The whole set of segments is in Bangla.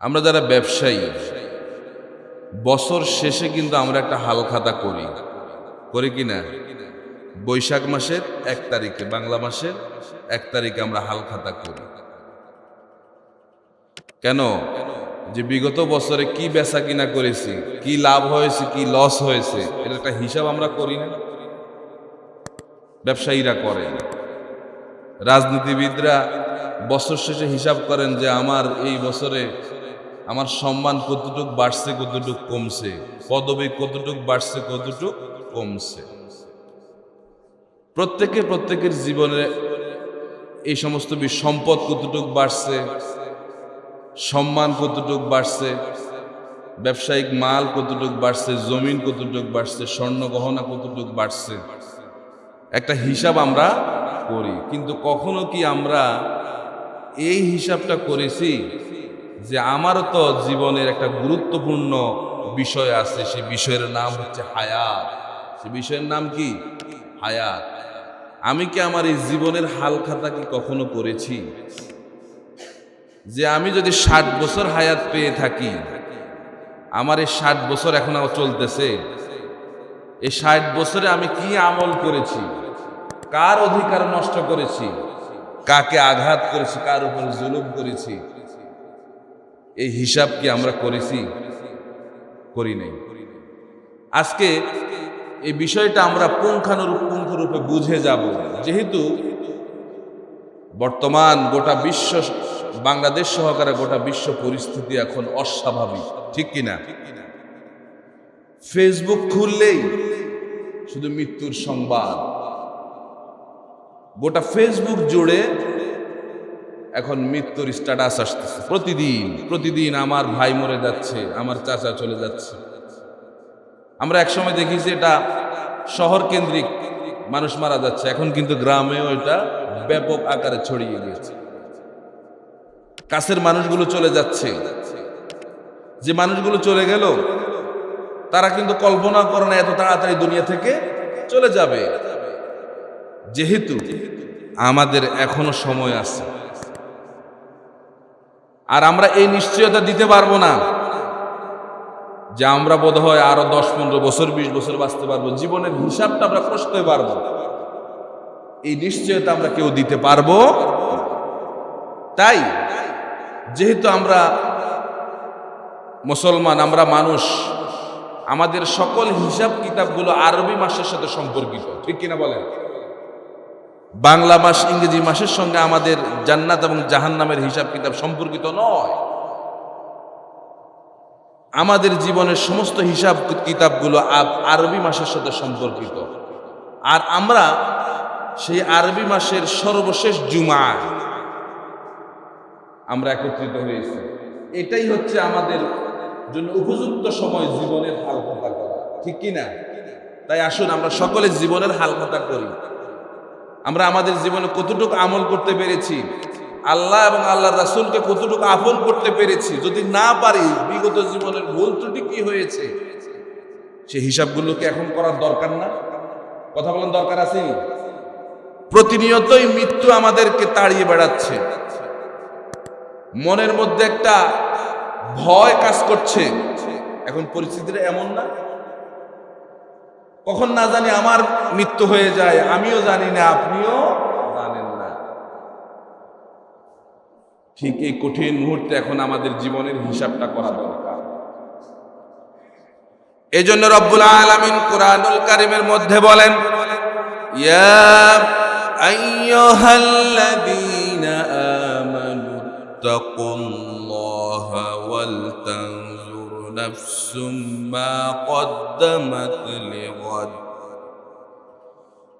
আমরা যারা ব্যবসায়ী বছর শেষে কিন্তু আমরা একটা হালখাতা করি, করি কি না? বৈশাখ মাসের 1 তারিখে, বাংলা মাসের 1 তারিখে আমরা হালখাতা করি। কেন? যে বিগত বছরে কি বেচা কিনা করেছি, কি লাভ হয়েছে, কি লস হয়েছে, এর একটা হিসাব আমরা করি না? ব্যবসায়ীরা করে, রাজনীতিবিদরা বছর শেষে হিসাব করেন যে আমার এই বছরে আমার সম্মান কতটুক বাড়ছে, কতটুক কমছে, পদবি কতটুক বাড়ছে, কতটুক কমছে। প্রত্যেকের জীবনে এই সমস্ত সম্পদ কতটুক বাড়ছে, সম্মান কতটুক বাড়ছে, ব্যবসায়িক মাল কতটুক বাড়ছে, জমিন কতটুক বাড়ছে, স্বর্ণ গহনা কতটুক বাড়ছে, একটা হিসাব আমরা করি। কিন্তু কখনো কি আমরা এই হিসাবটা করেছি যে আমারও তো জীবনের একটা গুরুত্বপূর্ণ বিষয় আছে, সেই বিষয়ের নাম হচ্ছে হায়াত। সে বিষয়ের নাম কি? হায়াত। আমি কি আমার এই জীবনের হালখাতা কি কখনো করেছি যে আমি যদি 60 বছর হায়াত পেয়ে থাকি, আমার এই 60 বছর এখন চলতেছে, এই 60 বছরে আমি কি আমল করেছি, কার অধিকার নষ্ট করেছি, কাকে আঘাত করেছি, কার উপরে জুলুম করেছি, এই হিসাব কি আমরা করেছি? করি নাই। আজকে এই বিষয়টা আমরা পুঙ্খানুপুঙ্খরূপে বুঝে যাব, যেহেতু বর্তমান গোটা বিশ্ব, বাংলাদেশ সহকারে গোটা বিশ্ব পরিস্থিতি এখন অস্বাভাবিক, ঠিক কিনা? ফেসবুক খুললেই শুধু মৃত্যুর সংবাদ, গোটা ফেসবুক জুড়ে এখন মৃত্যুর স্ট্যাটাস আসতেছে। প্রতিদিন আমার ভাই মরে যাচ্ছে, আমার চাচা চলে যাচ্ছে। আমরা একসময় দেখেছি এটা শহর কেন্দ্রিক মানুষ মারা যাচ্ছে, এখন কিন্তু গ্রামেও এটা ব্যাপক আকারে ছড়িয়ে গিয়েছে। কাছের মানুষগুলো চলে যাচ্ছে, যে মানুষগুলো চলে গেল তারা কিন্তু কল্পনা করে না এত তাড়াতাড়ি দুনিয়া থেকে চলে যাবে। যেহেতু আমাদের এখনো সময় আছে, আর আমরা এই নিশ্চয়তা দিতে পারবো না যে আমরা বোধহয় আরো 10-15 বছর 20 বছর বাঁচতে পারবো, জীবনের হিসাবটা আমরা কষতে পারবো, এই নিশ্চয়তা আমরা কেউ দিতে পারবো। তাই যেহেতু আমরা মুসলমান, আমরা মানুষ, আমাদের সকল হিসাব কিতাবগুলো আরবি মাসের সাথে সম্পর্কিত, ঠিক কিনা বলেন? বাংলা মাস, ইংরেজি মাসের সঙ্গে আমাদের জান্নাত এবং জাহান্নামের হিসাব কিতাব সম্পর্কিত নয়। আমাদের জীবনের সমস্ত হিসাব কিতাবগুলো আরবি মাসের সাথে সম্পর্কিত। আর আমরা সেই আরবি মাসের সর্বশেষ জুমায় আমরা একত্রিত হয়েছি। এটাই হচ্ছে আমাদের জন্য উপযুক্ত সময় জীবনের হালখাতা করা, ঠিক কিনা? তাই আসুন আমরা সকলে জীবনের হালখাতা করি। আমরা আমাদের জীবনে কতটুকু আমল করতে পেরেছি, আল্লাহ এবং আল্লাহর রাসূলকে কতটুকু আপন করতে পেরেছি, যদি না পারি বিগত জীবনের ভুল ত্রুটি কি হয়েছে সেই হিসাবগুলোকে এখন করার দরকার না? কথা বলেন, দরকার আছে? প্রতিনিয়তই মৃত্যু আমাদেরকে তাড়িয়ে বেড়াচ্ছে, মনের মধ্যে একটা ভয় কাজ করছে। এখন পরিস্থিতিটা এমন না, কখন না জানি আমার মৃত্যু হয়ে যায়, আমিও জানি না, আপনিও জানেন না। ঠিক এই কঠিন মুহূর্তে এখন আমাদের জীবনের হিসাবটা করা দরকার। এই জন্য রব্বুল আলামিন কুরআনুল কারীমের মধ্যে বলেন, ইয়া আইয়ুহাল্লাযীনা আমানু তাকুল্লাহা ওয়াল তানজুর নাফসুম মা কদ্দামাত লিগাদ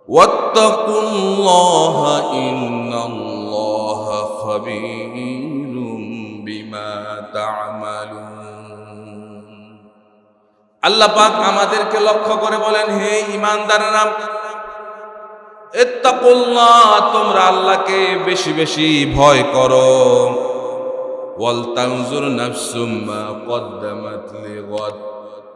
ওয়াত্তাকুল্লাহা ইন্নাল্লাহা খাবীরুম বিমা তা'মালুন। আল্লাহ পাক আমাদেরকে লক্ষ্য করে বলেন, হে ঈমানদাররা, ইত্তাকুল্লাহ, তোমরা আল্লাহকে বেশি বেশি ভয় করো। ওয়াল তানজুর নাফসুম মা কদ্দামাত লিগাদ,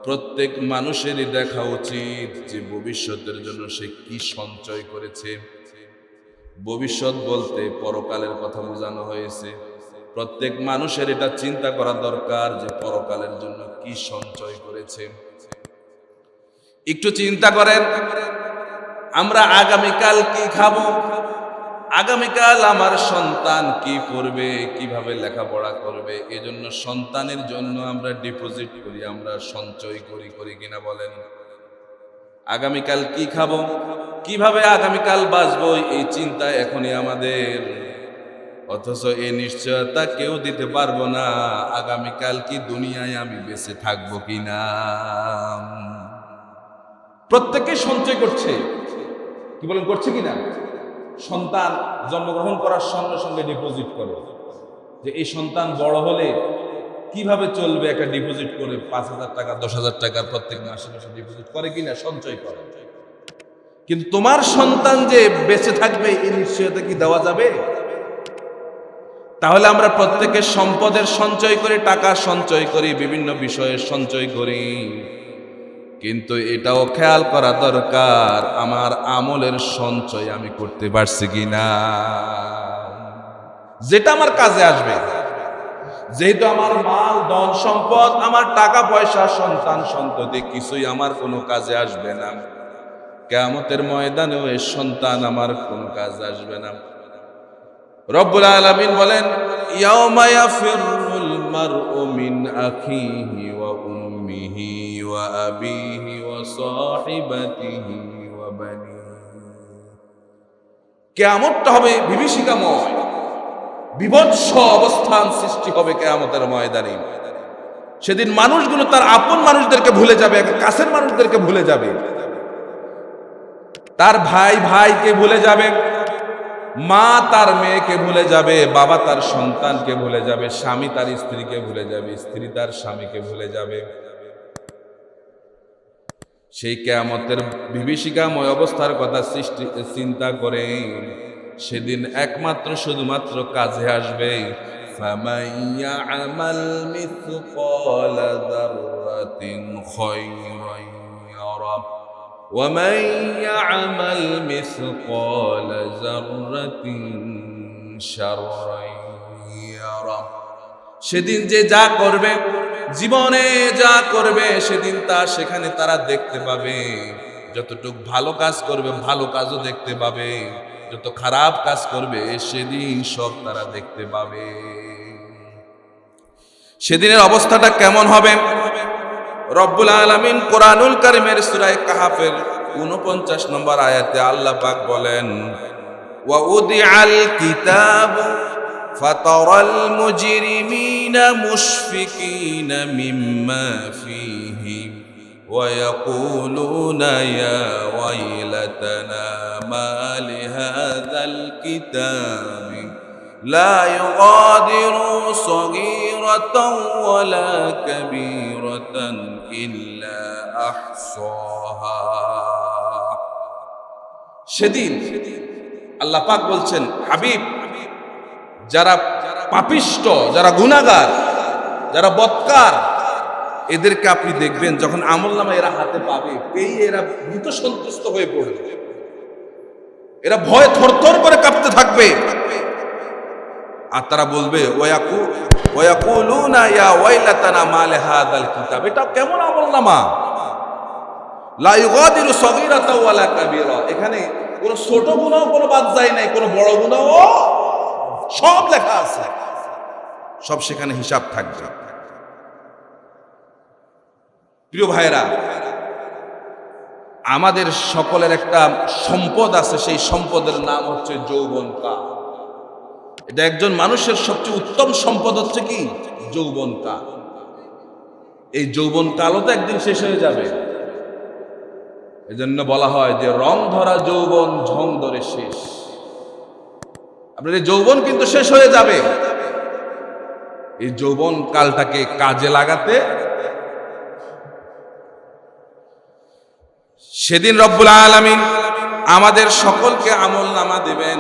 প্রত্যেক মানুষেরই দেখা উচিত যে ভবিষ্যতের জন্য সে কি সঞ্চয় করেছে। ভবিষ্যৎ বলতে পরকালের কথা বোঝানো হয়েছে। প্রত্যেক মানুষের এটা চিন্তা করা দরকার যে পরকালের জন্য কি সঞ্চয় করেছে। একটু চিন্তা করেন, আমরা আগামীকাল কি খাবো, আগামীকাল আমার সন্তান কি করবে, কিভাবে লেখাপড়া করবে, এজন্য সন্তানের জন্য আমরা ডিপোজিট করি, আমরা সঞ্চয় করি কিনা বলেন? আগামীকাল কি খাবো, কিভাবে আগামীকাল বাঁচবো, এই চিন্তা এখনই আমাদের। অথচ এই নিশ্চয়তা কেউ দিতে পারবো না আগামীকাল কি দুনিয়ায় আমি বেঁচে থাকবো কিনা। প্রত্যেকে সঞ্চয় করছে, কি বলেন, করছে কিনা? সন্তান জন্মগ্রহণ করার সঙ্গে সঙ্গে ডিপোজিট করে, যে এই সন্তান বড় হলে কিভাবে চলবে, একটা ডিপোজিট করে 5,000 টাকা 10,000 টাকার প্রত্যেক মাসে মাসে ডিপোজিট করে কিনা, সঞ্চয় করে। কিন্তু তোমার সন্তান যে বেঁচে থাকবে এই নিশ্চয়তা কি দেওয়া যাবে? তাহলে আমরা প্রত্যেকের সম্পদের সঞ্চয় করি, টাকা সঞ্চয় করি, বিভিন্ন বিষয়ে সঞ্চয় করি, কিন্তু এটাও খেয়াল করা দরকার আমার আমলের সঞ্চয় আমি করতে পারছি কিনা, যেটা আমার কাজে আসবে। যেহেতু আমার মাল ধন সম্পদ, আমার টাকা পয়সা, সন্তান সন্ততি কিছুই আমার কোনো কাজে আসবে না, কিয়ামতের ময়দানেও এই সন্তান আমার কোনো কাজে আসবে না। রব্বুল আলামিন বলেন, ইয়াউমা ইয়াফিরুল মারউ মিন আখিহি ওয়া উম্মিহি ওয়া আবিহি ওয়া সাহিবাতিহি ওয়া বানিহি। কিয়ামতটা হবে বিভীষিকাময়, বিভৎস অবস্থান সৃষ্টি হবে কিয়ামতের ময়দানে। সেদিন মানুষগুলো তার আপন মানুষদেরকে ভুলে যাবে, কাছের মানুষদেরকে ভুলে যাবে, তার ভাই ভাইকে ভুলে যাবে, মা তার মেয়েকে ভুলে যাবে, বাবা তার সন্তানকে ভুলে যাবে, স্বামী তার স্ত্রীকে ভুলে যাবে, স্ত্রী তার স্বামীকে ভুলে যাবে। সেই কিয়ামতের বিভীষিকাময় অবস্থার কথা চিন্তা করে সেদিন একমাত্র শুধুমাত্র কাজে আসবে ফামান ইয়া'মাল মিসকালা যাররাতিন খায়রান ইয়ারা ওয়া মান ইয়া'মাল মিসকালা যাররাতিন শাররান ইয়ারা। সেদিন যে যা করবে, জীবনে যা করবে, সেদিন তা সেখানে তারা দেখতে পাবে। যতটুক ভালো কাজ করবে ভালো কাজও দেখতে পাবে, যত খারাপ কাজ করবে সেদিন সব তারা দেখতে পাবে। সেদিনের অবস্থাটা কেমন হবে? রব্বুল আলামিন কোরআনুল কারীমের সূরা কাহাফের 49 নম্বর আয়াতে আল্লাহ পাক বলেন, ওয়া উদিআল কিতাব ফাতারাল মুজরিমিনা মুশফিকিনা মিম্মা ফীহি ওয়া ইয়াকুলুনা ইয়া ওয়াইলাতানা মা লিহাযাল কিতাবি লা ইউগাদিরু সগীরাতাও ওয়ালা কাবীরাতান ইল্লা আহসাহা। সেদিন আল্লাহ পাক বলছেন, হাবিব, যারা পাপিষ্ট, যারা গুনাহগার, যারা বদকার, এদেরকে আপনি দেখবেন যখন আমলনামা এরা হাতে পাবে, পেয়ে এরা ভীত সন্ত্রস্ত হয়ে পড়বে, এরা ভয় থরথর করে কাঁপতে থাকবে। আর তারা বলবে, ওয়ায়াকুলুনা ইয়া ওয়াইলাতানা মা লিহাযাল কিতাব, এটা কেমন আমলনামা, লা ইউগাদিরু সগীরাতাও ওয়ালা কাবীরা, এখানে কোনো ছোট গুনাহ কোনো বাদ যায় নাই, কোনো বড় গুনাহ সব লেখা আছে, সব সেখানে হিসাব থাকবে। প্রিয় ভাইরা, আমাদের সকলের একটা সম্পদ আছে, সেই সম্পদের নাম হচ্ছে যৌবনকাল। এটা একজন মানুষের সবচেয়ে উত্তম সম্পদ হচ্ছে কি? যৌবনকাল। এই যৌবনকালও তো একদিন শেষ হয়ে যাবে। এজন্য বলা হয় যে রং ধরা যৌবন ঝং ধরে শেষ। আপনার এই যৌবন কিন্তু শেষ হয়ে যাবে। এই যৌবন কালটাকে কাজে লাগাতে সেদিন রব্বুল আলামিন আমাদের সকলকে আমলনামা দিবেন।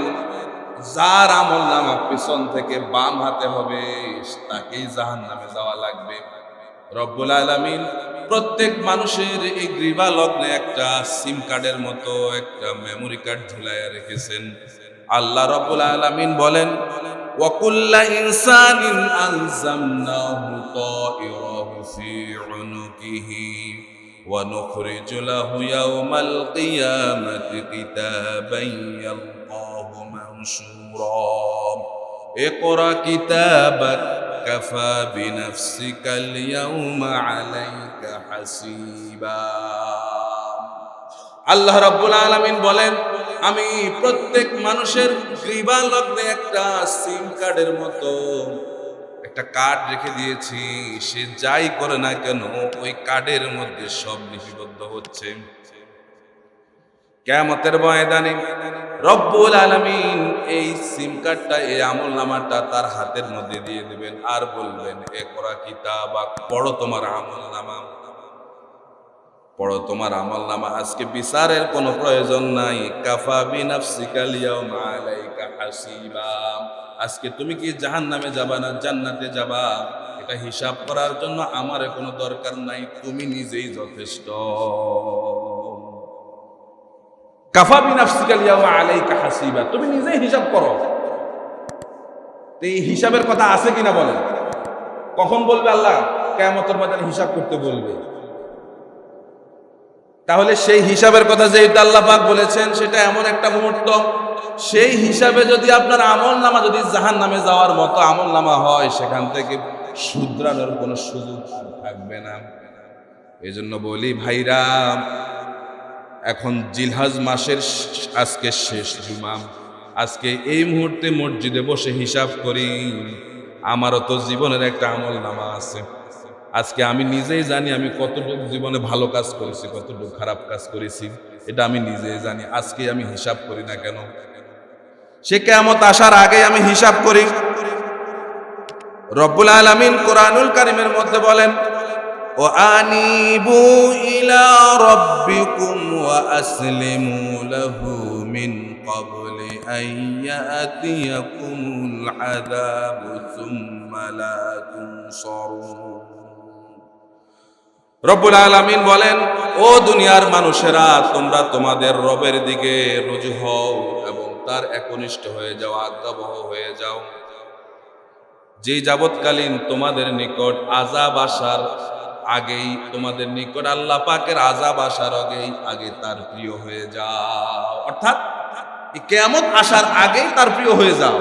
যার আমলনামা পিছন থেকে বাম হাতে হবে তাকেই জাহান্নামে যাওয়া লাগবে। রব্বুল আলামিন প্রত্যেক মানুষের এই গ্রীবা লগ্নে একটা সিম কার্ডের মতো একটা মেমোরি কার্ড ঝুলাইয়া রেখেছেন। আল্লাহ রাব্বুল আলামিন বলেন, ওয়া কুল্লা ইনসানিন আলজামনাহু তায়িরাহু ফি উনুকিহি ওয়া নুখরিজু লাহু ইয়াওমাল কিয়ামাতি কিতাবান ইয়ালকাহু মানশুরা ইকরা কিতাবাক কাফা বিনাফসিকাল ইয়াওমা আলাইকা হাসিবা। আল্লাহ রাব্বুল আলামিন বলেন, আমি প্রত্যেক মানুষের গ্রীবা লগ্নে একটা সিম কার্ডের মতো একটা কার্ড রেখে দিয়েছি। সে যাই করে না কেন ওই কার্ডের মধ্যে সব লিপিবদ্ধ হচ্ছে। কিয়ামতের ময়দানে রব্বুল আলামিন এই সিম কার্ডটা, এই আমলনামাটা তার হাতের মধ্যে দিয়ে দিবেন আর বলবেন, ইকরা কিতাবাক, পড়ো তোমার আমলনামা, পড়ো তোমার আমলনামা। আজকে বিচারের কোনো প্রয়োজন নাই। কাফা বিনাফসিকাল ইয়াওমা আলাইকা হাসিবা। আজকে তুমি কি জাহান্নামে যাবা না জান্নাতে যাবা, এটা হিসাব করার জন্য আমার কোনো দরকার নাই, তুমি নিজেই যথেষ্ট। কাফা বিনাফসিকাল ইয়াওমা আলাইকা হাসিবা, তুমি নিজেই হিসাব করো। এই হিসাবের কথা আছে কিনা বলেন? কখন বলবে আল্লাহ? কিয়ামতের ময়দানে হিসাব করতে বলবে। তাহলে সেই হিসাবের কথা যেটা আল্লাহ পাক বলেছেন, সেটা এমন একটা মুহূর্ত, সেই হিসাবে যদি আপনার আমলনামা যদি জাহান্নামে যাওয়ার মতো আমলনামা হয়, সেখান থেকে শুধরানোর কোনো সুযোগ আর থাকবে না। এই জন্য বলি ভাইরা, এখন জিলহজ মাসের আজকে শেষ জুমা, আজকে এই মুহূর্তে মসজিদে বসে হিসাব করি, আমারও তো জীবনের একটা আমলনামা আছে। আজকে আমি নিজেই জানি আমি কতটুকু জীবনে ভালো কাজ করেছি, কতটুকু খারাপ কাজ করেছি, এটা আমি নিজেই জানি। আজকে আমি হিসাব করি না কেন? সে কিয়ামত আসার আগে আমি হিসাব করি। রব্বুল আলামিন কোরআনুল কারীমের মধ্যে বলেন, ও আনিবু ইলা রাব্বিকুম ওয়া আসলিমু লাহু মিন ক্বাবলি আন ইয়াতিয়াকুমুল আযাবু সুম্মা লা তুনসারুন। রব্বুল আলামিন বলেন, ও দুনিয়ার মানুষেরা, তোমরা তোমাদের রবের দিকে রুজু হও এবং তার একনিষ্ঠ হয়ে যাও, আজ্ঞাবহ হয়ে যাও। যে যাবৎকালীন তোমাদের নিকট আযাব আসার আগেই, তোমাদের নিকট আল্লাহ পাকের আযাব আসার আগে তার প্রিয় হয়ে যাও। অর্থাৎ এই কিয়ামত আসার আগেই তার প্রিয় হয়ে যাও।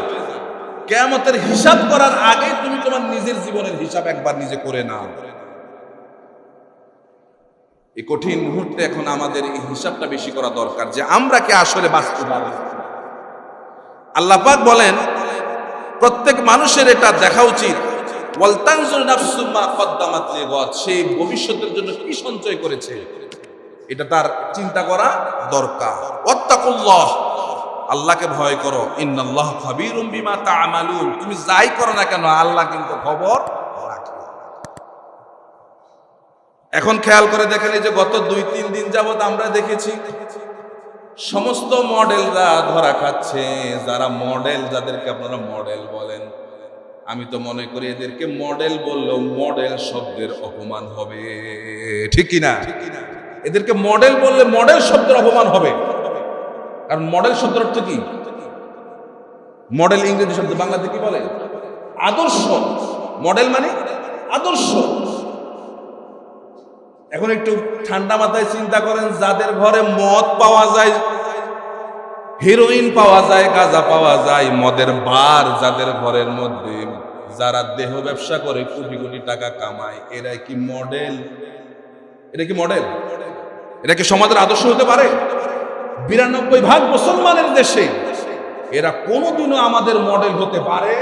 কিয়ামতের হিসাব করার আগে তুমি তোমার নিজের জীবনের হিসাব একবার নিজে করে নাও। এই কঠিন মুহূর্তে এখন আমাদের এই হিসাবটা বেশি করা দরকার, যে আমরা কি আসলে বাস্তববাদী। আল্লাহ পাক বলেন, প্রত্যেক মানুষের এটা দেখা উচিত, ওয়ালতানজুর নাফসু মা কদ্দামাত লিগাদ, সে ভবিষ্যতের জন্য কি সঞ্চয় করেছে, এটা তার চিন্তা করা দরকার। ওয়াত্তাকুল্লাহ, আল্লাহকে ভয় করো। ইন্নাল্লাহ খাবীরুম বিমা তা'মালুন, তুমি যাই করো না কেন আল্লাহ কিন্তু খবর রাখে। এখন খেয়াল করে দেখেন, এই যে গত 2-3 দিন যাবত আমরা দেখেছি সমস্ত মডেলরা ধরা খাচ্ছে। যারা মডেল, যাদেরকে আপনারা মডেল বলেন, আমি তো মনে করি এদেরকে মডেল বললেও মডেল শব্দের অপমান হবে, ঠিক কিনা? এদেরকে মডেল বললে মডেল শব্দের অপমান হবে। কারণ মডেল শব্দের অর্থ কি? মডেল ইংরেজি শব্দ, বাংলাতে কি বলে? আদর্শ। মডেল মানে আদর্শ। এখন একটু ঠান্ডা মাথায় চিন্তা করেন, যাদের ঘরে মদ পাওয়া যায়, হেরোইন পাওয়া যায়, গাঁজা পাওয়া যায়, মদের বার যাদের ঘরের মধ্যে, যারা দেহ ব্যবসা করে কোটি কোটি টাকা কামায়, এরা কি মডেল? এটা কি মডেল? এটা কি সমাজের আদর্শ হতে পারে? 92% মুসলমানের দেশে এরা কোনোদিনও আমাদের মডেল হতে পারে?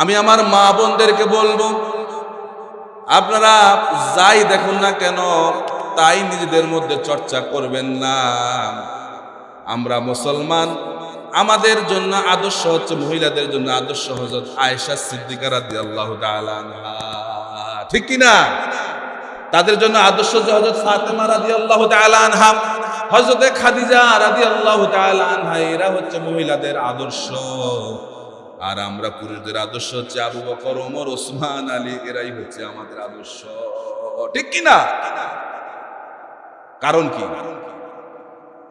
আমি আমার মা বোনদেরকে বলবো, আপনারা যাই দেখুন না কেন তাই নিজেদের মধ্যে চর্চা করবেন না। আমরা মুসলমান, আমাদের জন্য আদর্শ হচ্ছে, মহিলাদের জন্য আদর্শ হযরত আয়েশা সিদ্দিকা রাদিয়াল্লাহু তাআলা আনহা, ঠিক কি না? তাদের জন্য আদর্শ যে হযরত ফাতেমা রাদিয়াল্লাহু তাআলা আনহা, হযরত খাদিজা রাদিয়াল্লাহু তাআলা আনহা, এরা হচ্ছে মহিলাদের আদর্শ। আর আমরা পুরুষদের আদর্শ হচ্ছে আবু বকর, ওমর, ওসমান, আলী, এরাই হচ্ছে আমাদের আদর্শ, ঠিক কি না? কারণ কি?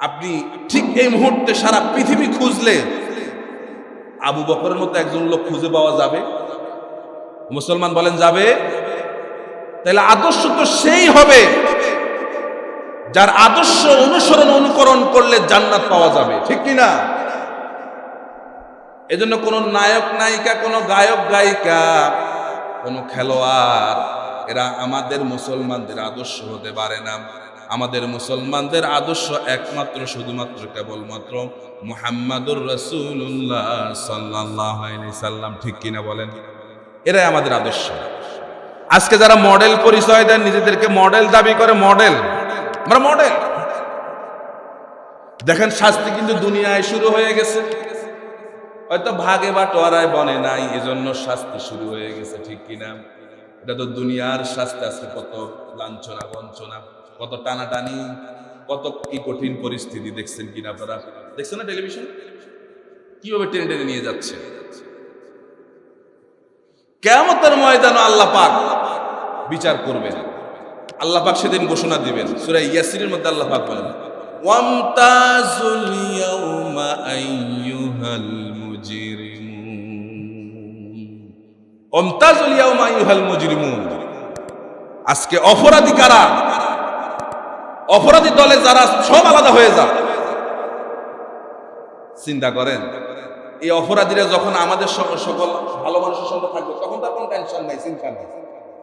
আপনি ঠিক এই মুহূর্তে সারা পৃথিবী খুঁজলে আবু বকরের মতো একজন লোক খুঁজে পাওয়া যাবে? মুসলমান বলেন যাবে? তাহলে আদর্শ তো সেই হবে যার আদর্শ অনুসরণ অনুকরণ করলে জান্নাত পাওয়া যাবে, ঠিক কি না? এজন্য কোন নায়ক নায়িকা, কোন গায়ক গায়িকা, কোন খেলোয়াড় এরা আমাদের মুসলমানদের আদর্শ হতে পারে না। আমাদের মুসলমানদের আদর্শ একমাত্র শুধুমাত্র কেবলমাত্র মুহাম্মাদুর রাসূলুল্লাহ সাল্লাল্লাহু আলাইহি সাল্লাম, ঠিক কিনা বলেন? এরাই আমাদের আদর্শ। আজকে যারা মডেল পরিচয় দেন, নিজেদেরকে মডেল দাবি করে, মডেল, আমরা মডেল, দেখেন শাস্তি কিন্তু দুনিয়ায় শুরু হয়ে গেছে। হয়তো ভাগে বা টোয়ারায় বনে নাই, এজন্য শাস্তি শুরু হয়ে গেছে, ঠিক কিনা? এটা তো দুনিয়ার শাস্তি। আজকে কত লাঞ্ছনা বঞ্চনা, কত টানাটানি, কত কি কঠিন পরিস্থিতি দেখছেন কিনা আপনারা? দেখছেন না টেলিভিশন কিভাবে টেনে টেনে নিয়ে যাচ্ছে? কিয়ামতের ময়দানে আল্লাহ পাক বিচার করবেন। আল্লাহ পাক সেদিন ঘোষণা দিবেন। সূরা ইয়াসিনের মধ্যে আল্লাহ পাক বলেন, ওয়ামতাজুল ইয়াউমা আইয়ুহাল মুজরিমুন, ওয়ামতাজুল ইয়াউমা আইয়ুহাল মুজরিমুন। আজকে অপরাধী কারা? অপরাধী দলে যারা, সব আলাদা হয়ে যাক। চিন্তা করেন, এই অপরাধীরা যখন আমাদের সকল ভালো মানুষের সঙ্গে থাকবে, তখন তার কোনো টেনশন নাই, চিন্তা নাই।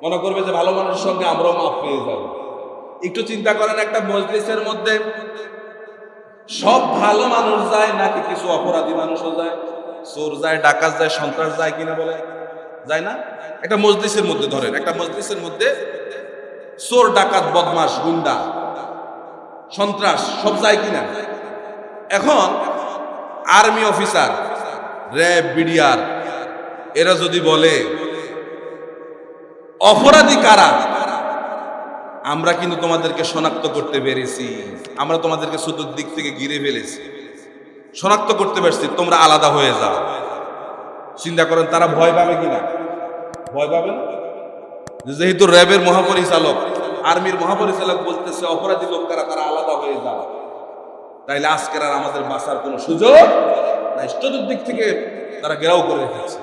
মনে করবে যে ভালো মানুষের সঙ্গে আমরাও মাফ পেয়ে যাব। একটু চিন্তা করেন, একটা মজলিসের মধ্যে সব ভালো মানুষ যায় নাকি কিছু অপরাধী মানুষও যায়? চোর যায়, ডাকাত যায়, সন্ত্রাস যায় কিনা বলে? যায় না? একটা মজলিসের মধ্যে ধরেন, একটা মজলিসের মধ্যে চোর, ডাকাত, বদমাশ, গুন্ডা, সন্ত্রাস সব যায় কিনা? এখন আর্মি অফিসার, র্যাব, বিডিআর এরা যদি বলে অপরাধী কারা, আমরা কিন্তু তোমাদেরকে শনাক্ত করতে পেরেছি, আমরা তোমাদেরকে চতুর্দিক থেকে ঘিরে ফেলেছি, শনাক্ত করতে পারছি, তোমরা আলাদা হয়ে যাও। চিন্তা করেন তারা ভয় পাবে কিনা? ভয় পাবে না? যেহেতু র্যাবের মহাপরিচালক, আর্মির মহাপরিচালক বলতেছে অপরাধী লোক কারা, তারা আলাদা হয়ে যাও, তাইলে আজকের আর আমাদের বাঁচার কোনো সুযোগ নাই। চতুর্দিক থেকে তারা ঘেরাও করে রেখেছে।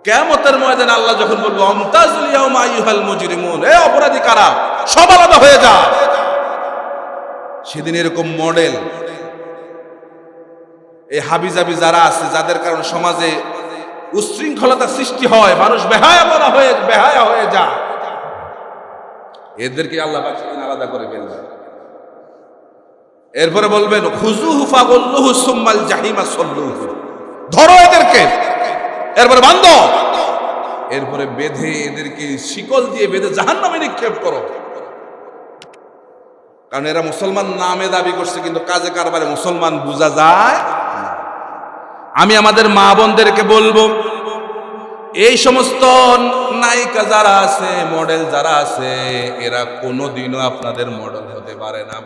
কিয়ামতের ময়দানে আল্লাহ যখন বলবে ওয়ামতাজুল ইয়াউমা আইয়ুহাল মুজরিমুন, এ অপরাধী কারা, সব আলাদা হয়ে যা। সেদিন এরকম মডেল, এই হাবিজাবি যারা আছে, যাদের কারণে সমাজে উচ্ছৃঙ্খলতা সৃষ্টি হয়, মানুষ বেহায়া হয়ে যায়, এদেরকে আল্লাহ পাক সেদিন আলাদা করে ফেলবেন। এরপরে বলবেন খুযুহু ফাগুল্লুহু সুম্মাল জাহিমা সাল্লুহু, ধরো এদেরকে, এরপরে বাঁধো, এরপরে বেঁধে এদেরকে শিকল দিয়ে বেঁধে জাহান্নামে নিক্ষেপ করো। কারণ এরা মুসলমান নামে দাবি করছে, কিন্তু কাজে কারবারে মুসলমান বোঝা যায়। আমি আমাদের মা বোনদেরকে বলবো, এই সমস্ত নায়িকা যারা আছে, মডেল যারা আছে, এরা কোনোদিনও আপনাদের মডেল হতে পারে না।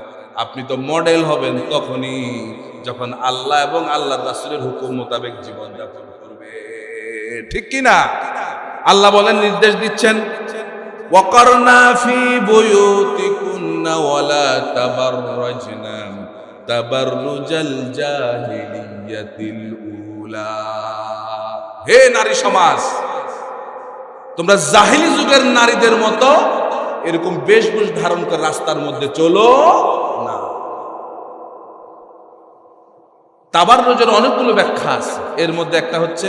আপনি তো মডেল হবেন তখনই যখন আল্লাহ এবং আল্লাহর রাসূলের হুকুম মোতাবেক জীবন যাপন করবে, ঠিক কি না? আল্লাহ বলেন, নির্দেশ দিচ্ছেন, ওয়াকারনা ফি বুয়ুতিকুন্না ওয়ালা তাবাররাজনা তাবাররুজাল জাহিলিয়াতিল উলা। হে নারী সমাজ, তোমরা জাহিলি যুগের নারীদের মতো এরকম বেশভূষ ধারণ করে রাস্তার মধ্যে চলো না। তাবাররুজের অনেকগুলো ব্যাখ্যা আছে, এর মধ্যে একটা হচ্ছে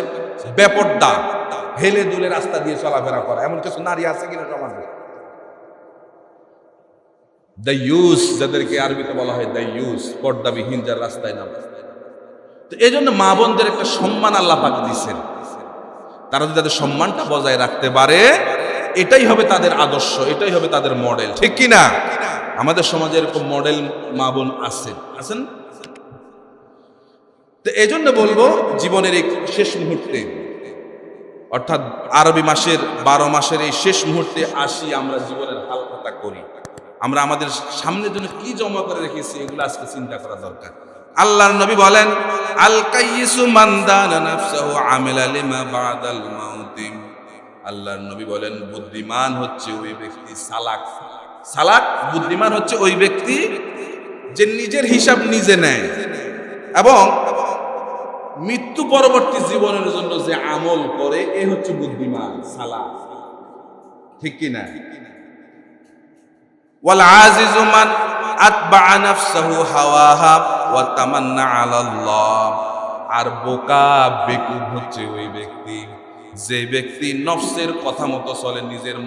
বেপর্দা, হেলে দুলে রাস্তা দিয়ে চলাফেরা করা। এমন কিছু নারী আছে কিনা সমাজে? দায়ুস, যাদেরকে আরবিতে বলা হয় দায়ুস, পর্দাবিহীন, যার রাস্তায় নামে। তো এই জন্য মা বোনদের একটা সম্মান আল্লাহ পাক দিয়েছেন। তারা যদি তাদের সম্মানটা বজায় রাখতে পারে, এটাই হবে তাদের আদর্শ, এটাই হবে তাদের মডেল, ঠিক কি না? আমাদের সমাজে এরকম মডেল মা বোন আছেন। তো এই জন্য বলবো, জীবনের এই শেষ মুহূর্তে, অর্থাৎ আরবি মাসের 12 মাসের এই শেষ মুহূর্তে আসি আমরা জীবনের হালখাতা করি। আমরা আমাদের সামনের জন্য কি জমা করে রেখেছি, এগুলো আজকে চিন্তা করা দরকার। আল্লাহর নবী বলেন, আল কাইয়িসু মান দানা নাফসাহু আমিলা লিমা বাদাল মাউত। আল্লাহর নবী বলেন, বুদ্ধিমান হচ্ছে ওই ব্যক্তি, সালাক বুদ্ধিমান হচ্ছে ওই ব্যক্তি যে নিজের হিসাব নিজে নেয় এবং মৃত্যু পরবর্তী জীবনের জন্য যে আমল করে এ হচ্ছে বুদ্ধিমান সালাহ, ঠিক কিনা? ওয়াল আজিজু মান আতবাআ নাফসাহু হাওয়াহা ওয়া তামান্না আলাল্লাহ। আর বোকা বেকুব হচ্ছে ওই ব্যক্তি যে ব্যক্তি নফসের কথা মতো চলে, নিজের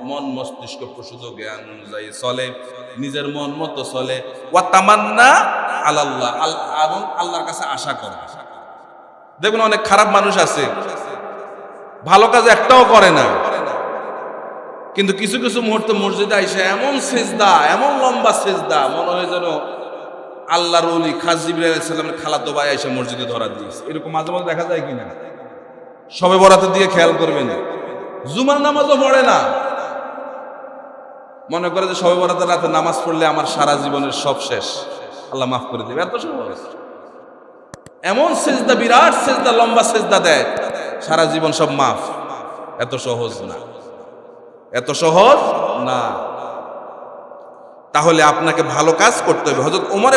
মন মস্তিষ্ক প্রসূত জ্ঞান অনুযায়ী চলে, নিজের মন মতো চলে। ওয়া তামান্না আলাল্লাহ, এবং আল্লাহর কাছে আশা করে। দেখুন অনেক খারাপ মানুষ আছে, ভালো কাজ একটাও করে না, কিন্তু কিছু কিছু মুহূর্তে মসজিদে আইসা এমন সেজদা, এমন লম্বা সেজদা, মনে হয় যেন আল্লাহর ওলি খাজী জিবরাইল আলাইহিস সালামের খালাতো ভাই আইসা মসজিদে ধরা দিয়েছে। এরকম মাঝে মাঝে দেখা যায় কিনা? সবে বরাতের দিকে খেয়াল করবেন, জুমার নামাজও পড়ে না, মনে করে যে সবে বরাতের রাতে নামাজ পড়লে আমার সারা জীবনের সব শেষ, আল্লাহ মাফ করে দেবে। এত সহজ, এমন সেজদা, বিরাট সেজদা, লম্বা সেজদা দেয়, সারা জীবন সব মাফ। এত সহজ না, এত সহজ না। তাহলে আপনাকে ভালো কাজ করতে হবে। হযরত ওমর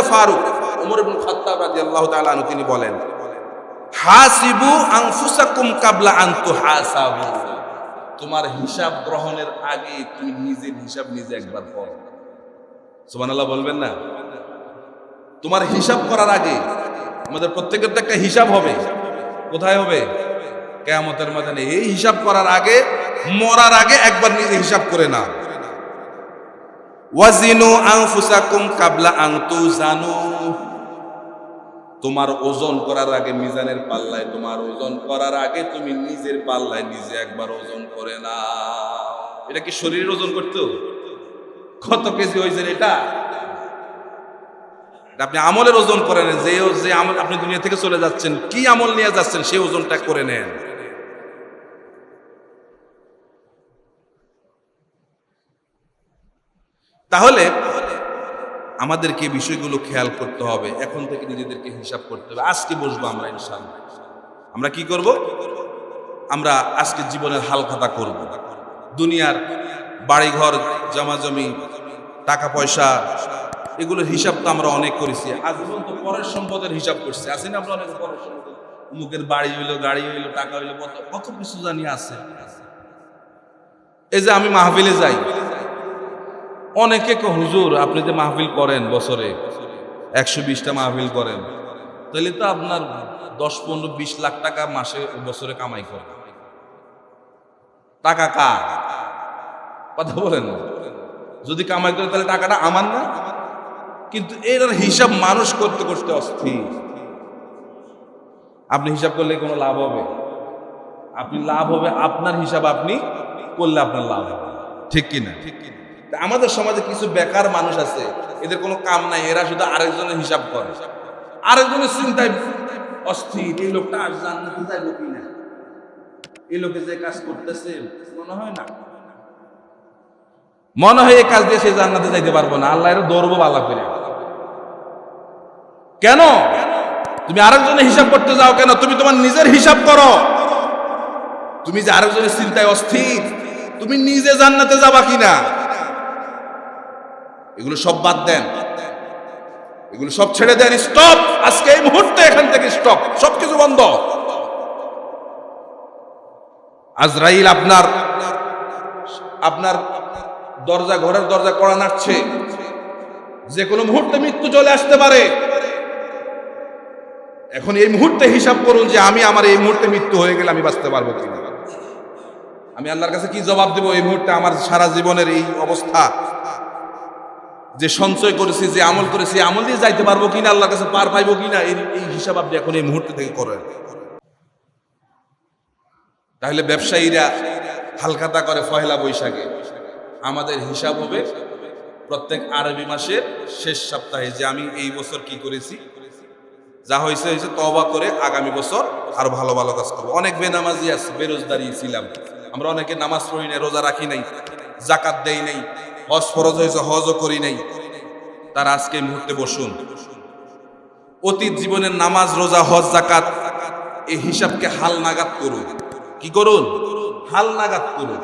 ইবনে খাত্তাব রাদিয়াল্লাহু তাআলা আনহু তিনি বলেন, হাসিবু আনফুসাকুম কাবলা আন তুহাসাবু। তোমার হিসাব গ্রহণের আগে তুমি নিজের হিসাব নিজে একবার করো। সুবহানাল্লাহ বলবেন না? তোমার হিসাব করার আগে, আমাদের প্রত্যেকের তো একটা হিসাব হবে। কোথায় হবে? কিয়ামতের ময়দানে। এই হিসাব করার আগে, মরার আগে একবার নিজে হিসাব করে নাও। ওয়াজিনু আনফুসাকুম কাবলা আন তুজানু। তোমার ওজন করার আগে মিজানের পাল্লায়, তোমার ওজন করার আগে তুমি নিজের পাল্লায় নিজে একবার ওজন করে নাও। এটা কি শরীরের ওজন করতে? কত কেজি হয়েছে এটা? আপনি আমলের ওজন করে নেন, যে আমল আপনি দুনিয়া থেকে চলে যাচ্ছেন, কি আমল নিয়ে যাচ্ছেন সেই ওজনটা করে নেন। তাহলে আমাদেরকে বিষয়গুলো খেয়াল করতে হবে, এখন থেকে নিজেদেরকে হিসাব করতে হবে। আজকে বসবো আমরা ইনশাআল্লাহ, আমরা কি করব? আমরা আজকে জীবনের হাল খাতা করব। দুনিয়ার বাড়িঘর, জমাজমি, টাকা পয়সা, এগুলোর হিসাব তো আমরা অনেক করেছি। আজীবন তো পরের সম্পদের হিসাব করছি, আছি না আমরা অনেক? পরের সম্পদ, মুখের বাড়ি হইলো, গাড়ি হইলো, টাকা হইলো, কত কিছু জানি আছে। এই যে আমি মাহফিলে যাই, অনেকে হুজুর আপনি যে মাহফিল করেন, বছরে 120টা মাহফিল করেন, তাহলে তো আপনার 10, 15, 20 লাখ টাকা মাসে বছরে কামাই করেন। টাকা কার? কথা বলেন না। যদি কামাই করে তাহলে টাকাটা আমার না? কিন্তু এর হিসাব মানুষ করতে করতে অস্থির। আপনি হিসাব করলে কোনো লাভ হবে? আপনি লাভ হবে আপনার হিসাব আপনি করলে আপনার লাভ হবে, ঠিক কিনা? আমাদের সমাজে কিছু বেকার মানুষ আছে, এদের কোনো কাম নাই, এরা শুধু আরেকজনের হিসাব করে, আরেকজনের চিন্তায় অস্থির। এই লোকটা আর জান্নাতে যাইব কিনা, এই লোকে যে কাজ করতেছে মনে হয় না, মনে হয় এই কাজ দিয়ে সে জান্নাতে যাইতে পারবো না, আল্লাহ এর দৌড়বো বালা করে। কেন তুমি আরেকজনের হিসাব করতে যাও? কেন তুমি তোমার নিজের হিসাব করো? তুমি যে আরেকজনের চিন্তায় অস্থির, তুমি নিজে জান্নাতে যাবা কিনা, এগুলো সব বাদ দেন, এগুলো সব ছেড়ে দেন। স্টপ, আজকে এই মুহূর্তে এখান থেকে স্টপ, সবকিছু বন্ধ। আজরাইল আপনার দরজা, ঘরের দরজা কড়া নাড়ছে, যে কোনো মুহূর্তে মৃত্যু চলে আসতে পারে। এখন এই মুহূর্তে হিসাব করুন যে আমি আমার এই মুহূর্তে মৃত্যু হয়ে গেলে আমি বাঁচতে পারবো কিনা, আমি আল্লাহর কাছে কি জবাব দেব? এই মুহূর্তে আমার সারা জীবনের এই অবস্থা, যে সঞ্চয় করেছি, যে আমল করেছি, আমল দিয়ে যাইতে পারবো কিনা, আল্লাহর কাছে পার পাইবো কিনা, এই হিসাব আপনি এখন এই মুহূর্তে থেকে করেন। তাহলে ব্যবসায়ীরা হালখাতা করে পহেলা বৈশাখে, আমাদের হিসাব হবে প্রত্যেক আরবি মাসের শেষ সপ্তাহে, যে আমি এই বছর কি করেছি, যা হয়েছে হয়েছে, তওবা করে আগামী বছর আরো ভালো ভালো কাজ করবো। অনেক বেনামাজি আছে, বেরোজগারি ছিলাম আমরা, অনেকে নামাজ পড়ি নাই, রোজা রাখি নাই, জাকাত দেই নাই, হজ ফরজ হয়েছে হজও করি নাই। তার আজকে এই মুহূর্তে বসুন, অতীত জীবনের নামাজ, রোজা, হজ, জাকাত, এই হিসাবকে হাল নাগাদ করুন। কি করুন? হাল নাগাদ করুন।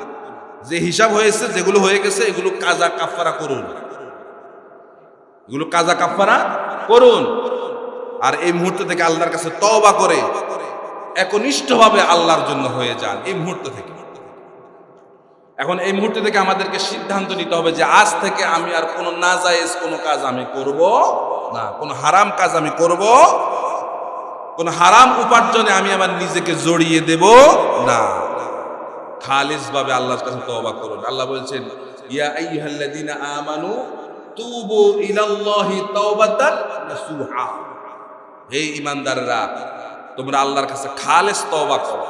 যে হিসাব হয়েছে, যেগুলো হয়ে গেছে, এগুলো কাজা কাফারা করুন। এগুলো কাজা কাফারা করুন। আর এই মুহূর্ত থেকে আল্লাহর কাছে তওবা করে একনিষ্ঠভাবে আল্লাহর জন্য হয়ে যান এই মুহূর্ত থেকে। এখন এই মুহূর্ত থেকে আমাদেরকে সিদ্ধান্ত নিতে হবে যে আজ থেকে আমি আর কোনো নাজায়েজ কোনো কাজ আমি করব না, কোনো হারাম কাজ আমি করব, কোনো হারাম উপার্জনে আমি আমার নিজেকে জড়িয়ে দেব না। খালিস ভাবে আল্লাহর কাছে তওবা করুন। আল্লাহ বলছেন, ইয়া আইয়ুহাল্লাযীনা আমানু তুবু ইলাল্লাহি তাওবাতান নাসুহা। হে ঈমানদাররা, তোমরা আল্লাহর কাছে খালেস তওবা করো,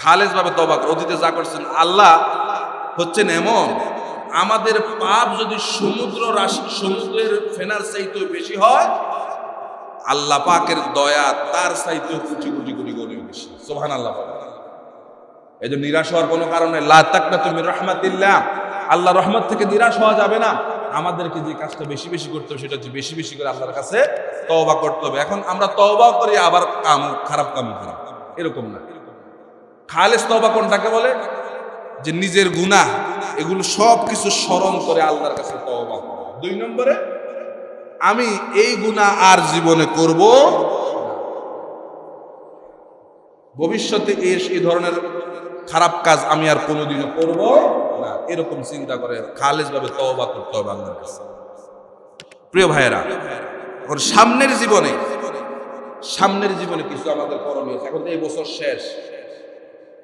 খালেস ভাবে তওবা করো। অতীতে যা করছেন, আল্লাহ হচ্ছেন এমন, আমাদের পাপ যদি সমুদ্রের ফেনার চাইতেও বেশি হয়, আল্লাহ পাকের দয়া তার চাইতেও কোটি কোটি কোটি গুণ বেশি। সুবহানাল্লাহ। এই যে নিরাশ হওয়ার কোনো কারণে, লা তাকনাতু মির রাহমাতিল্লাহ, আল্লাহ রহমত থেকে নিরাশ হওয়া যাবে না। আমাদেরকে যে কাজটা বেশি বেশি করতে হবে সেটা হচ্ছে বেশি বেশি করে আল্লাহর কাছে তওবা করতে হবে। এখন আমরা তওবা করি আবার খারাপ কাম করি, এরকম না। খালেস তওবা কোনটাকে বলে? যে নিজের গুনাহ এগুলো সব কিছু স্মরণ করে আল্লাহর কাছে তওবা করা। 2 নম্বরে, আমি এই গুনাহ আর জীবনে করব, ভবিষ্যতে এই ধরনের খারাপ কাজ আমি আর কোনোদিনও করব না, এরকম চিন্তা করে খালেস ভাবে তওবা করতে হবে আল্লাহর কাছে। প্রিয় ভাইয়েরা, এখন সামনের জীবনে কিছু আমাদের করণীয়। এখন তো এই বছর শেষ,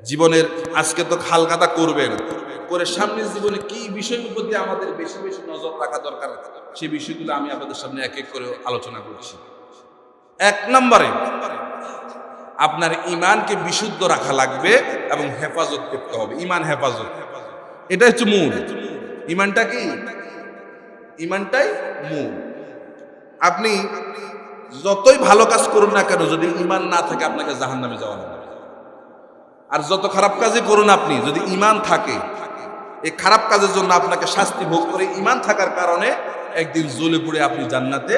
জীবনের আজকে তো হালখাতা করবেন, করে সামনের জীবনে কি বিষয়ের উপর দিয়ে আমাদের বেশি বেশি নজর রাখা দরকার, সেই বিষয়গুলো আমি আপনাদের সামনে এক এক করে আলোচনা করছি। 1 নম্বরে, আপনার ঈমানকে বিশুদ্ধ রাখা লাগবে এবং হেফাজত করতে হবে। ঈমান হেফাজত, এটা হচ্ছে মূল। ঈমানটা কি? ঈমানটাই মূল। আপনি যতই ভালো কাজ করুন না কেন, যদি ঈমান না থাকে আপনাকে জাহান্নামে যাওয়া হবে। আর যত খারাপ কাজই করুন আপনি, যদি ঈমান থাকে, এই খারাপ কাজের জন্য আপনাকে শাস্তি ভোগ করে ঈমান থাকার কারণে একদিন জ্বলে পুড়ে আপনি জান্নাতে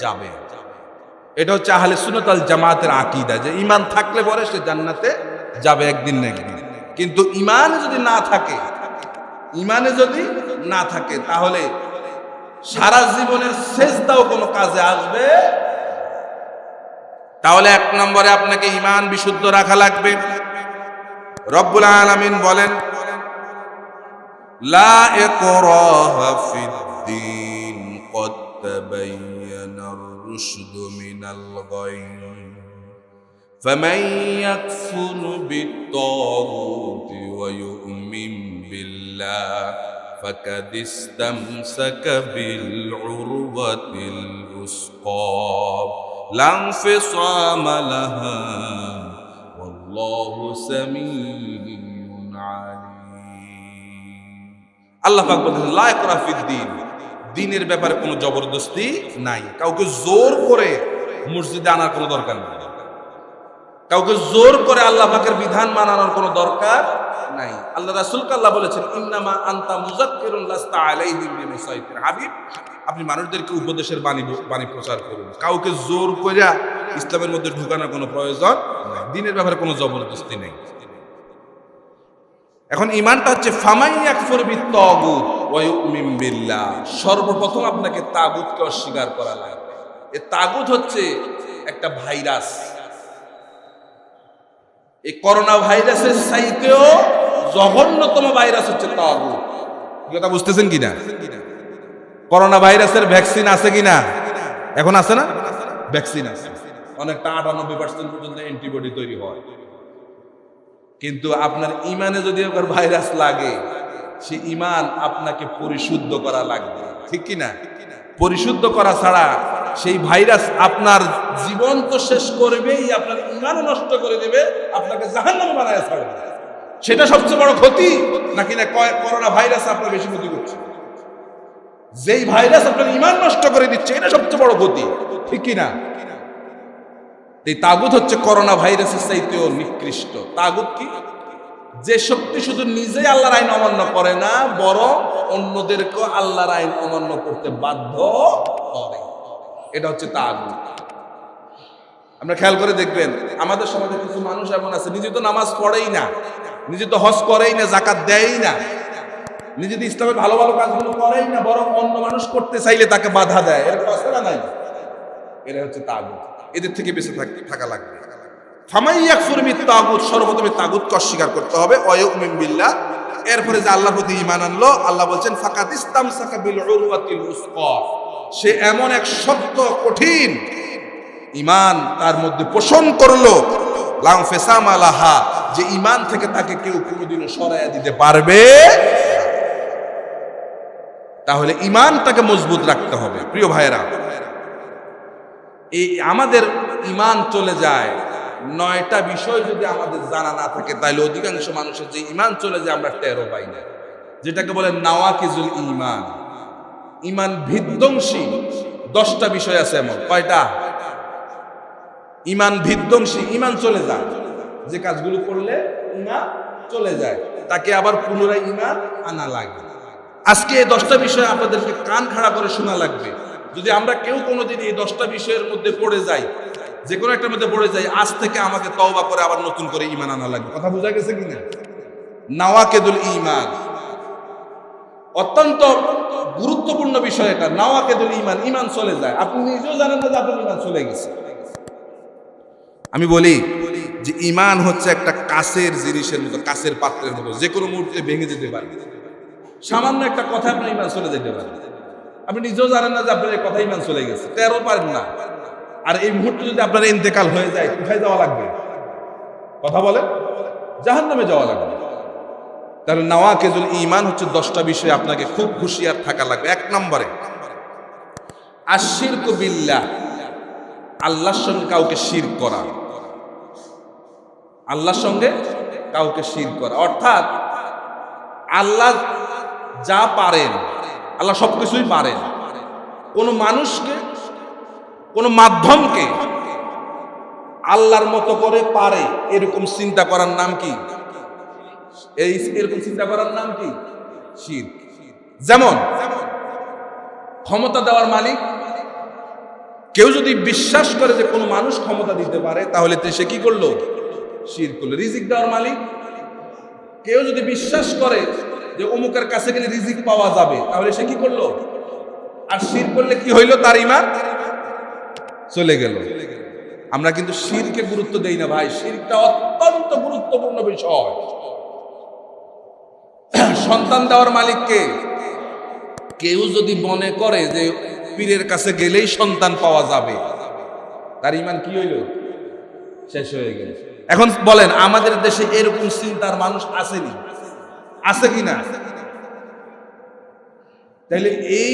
যাবেন। এটা হচ্ছে আহলে সুন্নাত ওয়াল জামাতের আকীদা, যে ঈমান থাকলে পরে সে জান্নাতে যাবে একদিন না একদিন। কিন্তু ঈমান যদি না থাকে তাহলে সারা জীবনের সেজদাও কোনো কাজে আসবে। তাহলে 1 নম্বরে আপনাকে ঈমান বিশুদ্ধ রাখা লাগবে। রব্বুল আলামিন বলেন, লা ইকরাহা ফিদ্দীন ক্বাদ তাবায়্যানার রুশদু মিনাল গায় ফামান ইয়াকফুর বিত-তাগুতি ওয়া ইউমিন বিল্লাহ ফাকাদ ইসতামসাকা বিল উরওয়াতিল উসকা লা ইনফিসামা লাহা ওয়াল্লাহু সামিউন আলীম। আল্লাহ পাক বলেন, লা ইকরাহা ফিদ্দীন, দ্বীনের ব্যাপারে কোনো জবরদস্তি নাই। কাউকে জোর করে মসজিদে আনার কোনো দরকার নেই, কাউকে জোর করে আল্লাহ পাকের বিধান মানানোর কোনো দরকার নাই। আল্লাহ রাসূলকে আল্লাহ বলেছেন, ইন্নামা আনতা মুযাক্কিরুন লাস্তা আলাইহিম বিমুসাইতির। হাবিব, আপনি মানুষদেরকে উপদেশের বাণী প্রচার করুন, কাউকে জোর করে ইসলামের মধ্যে ঢুকানোর কোনো প্রয়োজন নাই, দ্বীনের ব্যাপারে কোনো জবরদস্তি নেই। এখন ঈমানটা হচ্ছে ফামান ইয়াকফুর বিত-তাগুত ওয়া ইউমিন বিল্লাহ। সর্বপ্রথম আপনাকে তাগুতকে অস্বীকার করা লাগবে। এই তাগুত হচ্ছে একটা ভাইরাস। এই করোনা ভাইরাসের চাইতেও জঘন্যতম ভাইরাস হচ্ছে তাগুত। কথা বুঝতেছেন কিনা? করোনা ভাইরাসের ভ্যাকসিন আছে কিনা? এখন আছে না? ভ্যাকসিন আছে, অনেকটা 98% পর্যন্ত অ্যান্টিবডি তৈরি হয়। কিন্তু আপনার ঈমানে যদি একবার ভাইরাস লাগে, সে ঈমান আপনাকে পরিশুদ্ধ করা লাগবে, ঠিক কিনা? পরিশুদ্ধ করা ছাড়া সেই ভাইরাস আপনার জীবন তো শেষ করবেই, আপনার ঈমানও নষ্ট করে দেবে, আপনাকে জাহান্নামে বানায় ছাড়বে। সেটা সবচেয়ে বড় ক্ষতি, নাকি না করোনা ভাইরাস আপনার বেশি ক্ষতি করছে? যেই ভাইরাস আপনার ঈমান নষ্ট করে দিচ্ছে, এটা সবচেয়ে বড় ক্ষতি, ঠিক কিনা? এই তাগুত হচ্ছে করোনা ভাইরাসের চাইতেও নিকৃষ্ট। তাগুত কি? যে শক্তি শুধু নিজেই আল্লাহর আইন অমান্য করে না, বরং অন্যদেরকেও আল্লাহর আইন অমান্য করতে বাধ্য করে, এটা হচ্ছে তাগুত। আমরা খেয়াল করে দেখবেন, আমাদের সমাজে কিছু মানুষ এমন আছে, নিজে তো নামাজ পড়েই না, নিজে তো হজ করেই না, যাকাত দেয়ই না, নিজে যদি ইসলামের ভালো ভালো কাজগুলো করেই না, বরং অন্য মানুষ করতে চাইলে তাকে বাধা দেয়, এরকম আছে না নাই? এরা হচ্ছে তাগুত। এদের থেকে বেঁচে থাকা লাগবে। ফামাই ইয়াকফুর বিত তাগুত, সর্বপ্রথমে তাগুতকে অস্বীকার করতে হবে। ওয়ায়ুমিন বিল্লাহ, এরপরে যে আল্লাহর প্রতি ঈমান আনলো, আল্লাহ বলছেন ফাকাদ ইসতামসাকা বিল উরওয়াতিল উসকা, সে এমন এক শক্ত কঠিন ঈমান তার মধ্যে পোষণ করলো, লা ইনফিসামা লাহা, যে ঈমান থেকে তাকে কেউ কোনোদিনও সরাইয়া দিতে পারবে। তাহলে ঈমানটাকে মজবুত রাখতে হবে। প্রিয় ভাইয়েরা, এই আমাদের ঈমান চলে যায়, 9টা বিষয় যদি আমাদের জানা না থাকে, তাহলে অধিকাংশ মানুষের যে ঈমান চলে যায় আমরা টেরও পাই না, যেটাকে বলে নাওয়াকিজুল ঈমান। ঈমান বিধ্বংসী 10টা বিষয় আছে। এমন কয়টা? ঈমান বিধ্বংসী, ঈমান চলে যায়, যে কাজগুলো করলে ঈমান চলে যায়, তাকে আবার পুনরায় ঈমান আনা লাগে। আজকে এই 10টা বিষয় আপনাদেরকে কান খাড়া করে শোনা লাগবে। যদি আমরা কেউ কোনোদিন এই 10টা বিষয়ের মধ্যে পড়ে যাই, যে কোনো একটার মধ্যে পড়ে যাই, আজ থেকে আমাকে তওবা করে আবার নতুন করে ঈমান আনা লাগবে। কথা বোঝা গেছে কিনা? নাওয়াকিদুল ঈমান অত্যন্ত গুরুত্বপূর্ণ বিষয় এটা। নাওয়াকিদুল ঈমান, ঈমান চলে যায়, আপনি নিজেও জানেন না যে আপনার ঈমান চলে গেছে। আমি বলি যে ঈমান হচ্ছে একটা কাঁচের জিনিসের মতো, কাঁচের পাত্রের মতো, যে কোনো মুহূর্তে ভেঙে যেতে পারে। সামান্য একটা কথা আপনার ঈমান চলে যেতে পারে, আপনি নিজেও জানেন না যে আপনার এই কথা ঈমান চলে গেছে, টেরও পারেন না। আর এই মুহূর্তে যদি আপনার ইন্তেকাল হয়ে যায়, কোথায় যাওয়া লাগবে? কথা বলেন, জাহান্নামে যাওয়া লাগবে। তাহলে নাওয়াকিজুল ঈমান হচ্ছে 10টা বিষয়, আপনাকে খুব হুঁশিয়ার থাকা লাগবে। 1 নম্বরে আশশিরকু বিল্লাহ, আল্লাহর সঙ্গে কাউকে শিরক করা। আল্লাহর সঙ্গে কাউকে শিরক করা, অর্থাৎ আল্লাহ যা পারেন, আল্লাহ সবকিছুই পারেন, কোনো মানুষকে, কোনো মাধ্যমকে আল্লাহর মতো করে পারে এরকম চিন্তা করার নাম কি? এরকম চিন্তা করার নাম কি? শিরক। যেমন ক্ষমতা দেওয়ার মালিক, কেউ যদি বিশ্বাস করে যে কোনো মানুষ ক্ষমতা দিতে পারে, তাহলে সে কি করলো? শিরক করলো। রিজিক দেওয়ার মালিক, কেউ যদি বিশ্বাস করে যে অমুকের কাছে গেলে রিজিক পাওয়া যাবে, তাহলে সে কি করলো? আর শিরক করলে কি হইলো? তার ঈমান চলে গেল। আমরা কিন্তু শিরকে গুরুত্ব দেই না ভাই, শিরকটা অত্যন্ত গুরুত্বপূর্ণ বিষয়। সন্তান দেওয়ার মালিককে, কেউ যদি মনে করে যে পীরের কাছে গেলেই সন্তান পাওয়া যাবে, তার ঈমান কি হইল? শেষ হয়ে গেল। এখন বলেন, আমাদের দেশে এরকম চিন্তার মানুষ আসেনি? আছে কিনা? তাইলে এই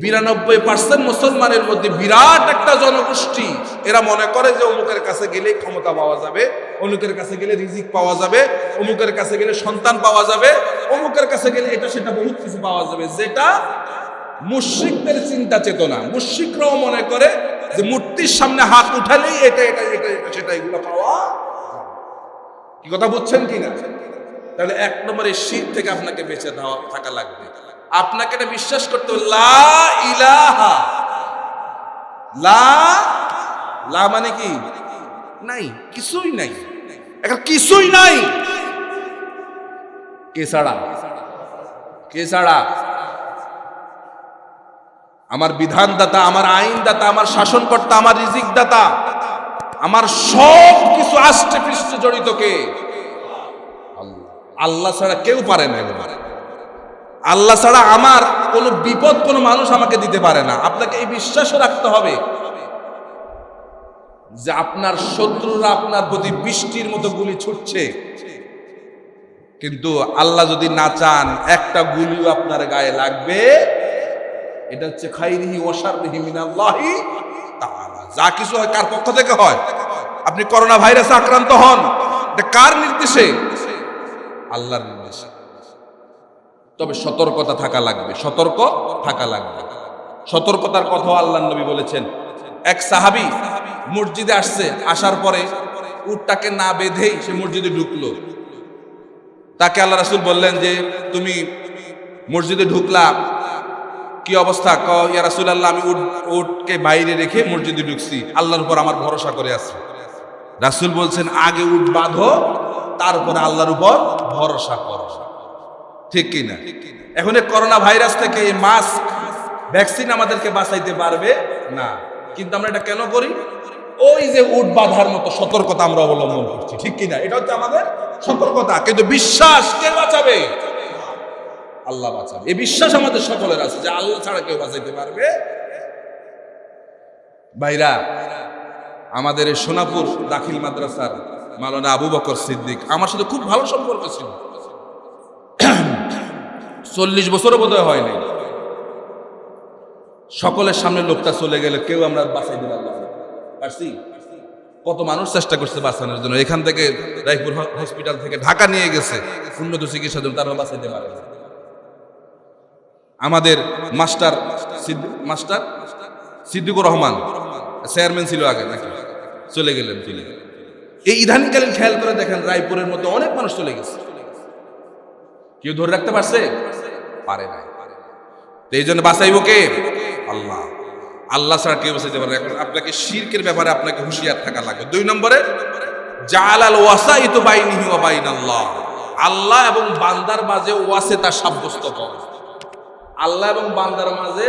92% মুসলমানের মধ্যে বিরাট একটা জনগোষ্ঠী, এরা মনে করে যে অমুকের কাছে গেলে ক্ষমতা পাওয়া যাবে, অমুকের কাছে গেলে রিজিক পাওয়া যাবে, অমুকের কাছে গেলে সন্তান পাওয়া যাবে, অমুকের কাছে গেলে এটা সেটা বহুত কিছু পাওয়া যাবে, যেটা মুশরিকদের চিন্তা চেতনা। মুশরিকরাও মনে করে যে মূর্তির সামনে হাত উঠালেই এটা এটা এটা এটা সেটা এগুলো পাওয়া। কি কথা বুঝছেন কিনা? তাহলে 1 নম্বরে শিরক থেকে আপনাকে বেঁচে থাকা লাগবে। আপনাকে এটা বিশ্বাস করতে হবে, লা ইলাহা, লা মানে কি? নাই, কিছুই নাই, একটা কিছুই নাই। কে ছাড়া? কে ছাড়া? আমার বিধানদাতা, আমার আইনদাতা, আমার শাসনকর্তা, আমার রিজিকদাতা, আমার সব কিছু আষ্টে পৃষ্ঠে জড়িত কে? আল্লাহ ছাড়া কেউ পারে না। আল্লাহ ছাড়া আমার কোনো বিপদ কোনো মানুষ আমাকে দিতে পারে না। আপনাকে এই বিশ্বাসও রাখতে হবে যে আপনার শত্রুরা আপনার প্রতি বৃষ্টির মতো গুলি ছুটছে, কিন্তু আল্লাহ যদি না চান একটা গুলিও আপনার গায়ে লাগবে। এটা হচ্ছে খাইরিহি ওয়া শাররিহি মিনাল্লাহি তাআলা। যা কিছু হয় কার পক্ষ থেকে হয়? আপনি করোনা ভাইরাসে আক্রান্ত হন, এটা কার নির্দেশে? আল্লাহর নির্দেশে। তবে সতর্কতা থাকা লাগবে, সতর্ক থাকা লাগবে। সতর্কতার কথা আল্লাহর নবী বলেছেন। এক সাহাবী মসজিদে আসছে, আসার পরে উটটাকে না বেঁধেই সে মসজিদে ঢুকলো। তাকে আল্লাহ রাসূল বললেন যে তুমি মসজিদে ঢুকলা, কি অবস্থা? ইয়া রাসূলুল্লাহ, আমি উটকে বাইরে রেখে মসজিদে ঢুকছি, আল্লাহর উপর আমার ভরসা করে আছি। রাসূল বলছেন আগে উট বাঁধো, তারপরে আল্লাহর উপর ভরসা করো। ঠিক কিনা? এখন এই করোনা ভাইরাস থেকে এই মাস্ক ভ্যাকসিন আমাদেরকে বাঁচাইতে পারবে না, কিন্তু আমরা এটা কেন করি? ওই যে উট বাঁধার মতো সতর্কতা আমরা অবলম্বন করছি, ঠিক কিনা? এটা হচ্ছে আমাদের সতর্কতা, কিন্তু বিশ্বাস কে বাঁচাবে? আল্লাহ বাঁচাবে। এই বিশ্বাস আমাদের সকলের আছে যে আল্লাহ ছাড়া কেউ বাঁচাইতে পারবে। ভাইরা, আমাদের এই সোনাপুর দাখিল মাদ্রাসার মাওলানা আবু বকর সিদ্দিক আমার সাথে খুব ভালো সম্পর্ক ছিল। 40 বছরও বোধহয় হয় নাই। সকলের সামনে লোকটা চলে গেলে কেউ আমরা বাঁচাই দিলাম পারছি? কত মানুষ চেষ্টা করছে বাঁচানোর জন্য, এখান থেকে রায়পুর হসপিটাল থেকে ঢাকা নিয়ে গেছে উন্নত চিকিৎসার জন্য, তারাও বাঁচাইতে পারে না। আমাদের মাস্টার সিদ্দিকুর রহমান চেয়ারম্যান ছিল আগে, নাকি চলে গেলেন? এই ইদানিংকালীন খেয়াল করে দেখেন রায়পুরের মধ্যে অনেক মানুষ চলে গেছে, কেউ ধরে রাখতে পারছে? পারে নাই। এই জন্য বাঁচাইব কে? আল্লাহ। আল্লাহ ছাড়া কেউ বাঁচাইতে পারে। এখন আপনাকে শিরকের ব্যাপারে আপনাকে হুঁশিয়ার থাকা লাগবে। 2 নম্বরে জাআলাল ওয়াসাইতু বাইনিহি ওয়া বাইনাল্লাহ, আল্লাহ এবং বান্দার মাঝে ওয়াসিতা সাব্যস্ত করা। আল্লাহ এবং বান্দার মাঝে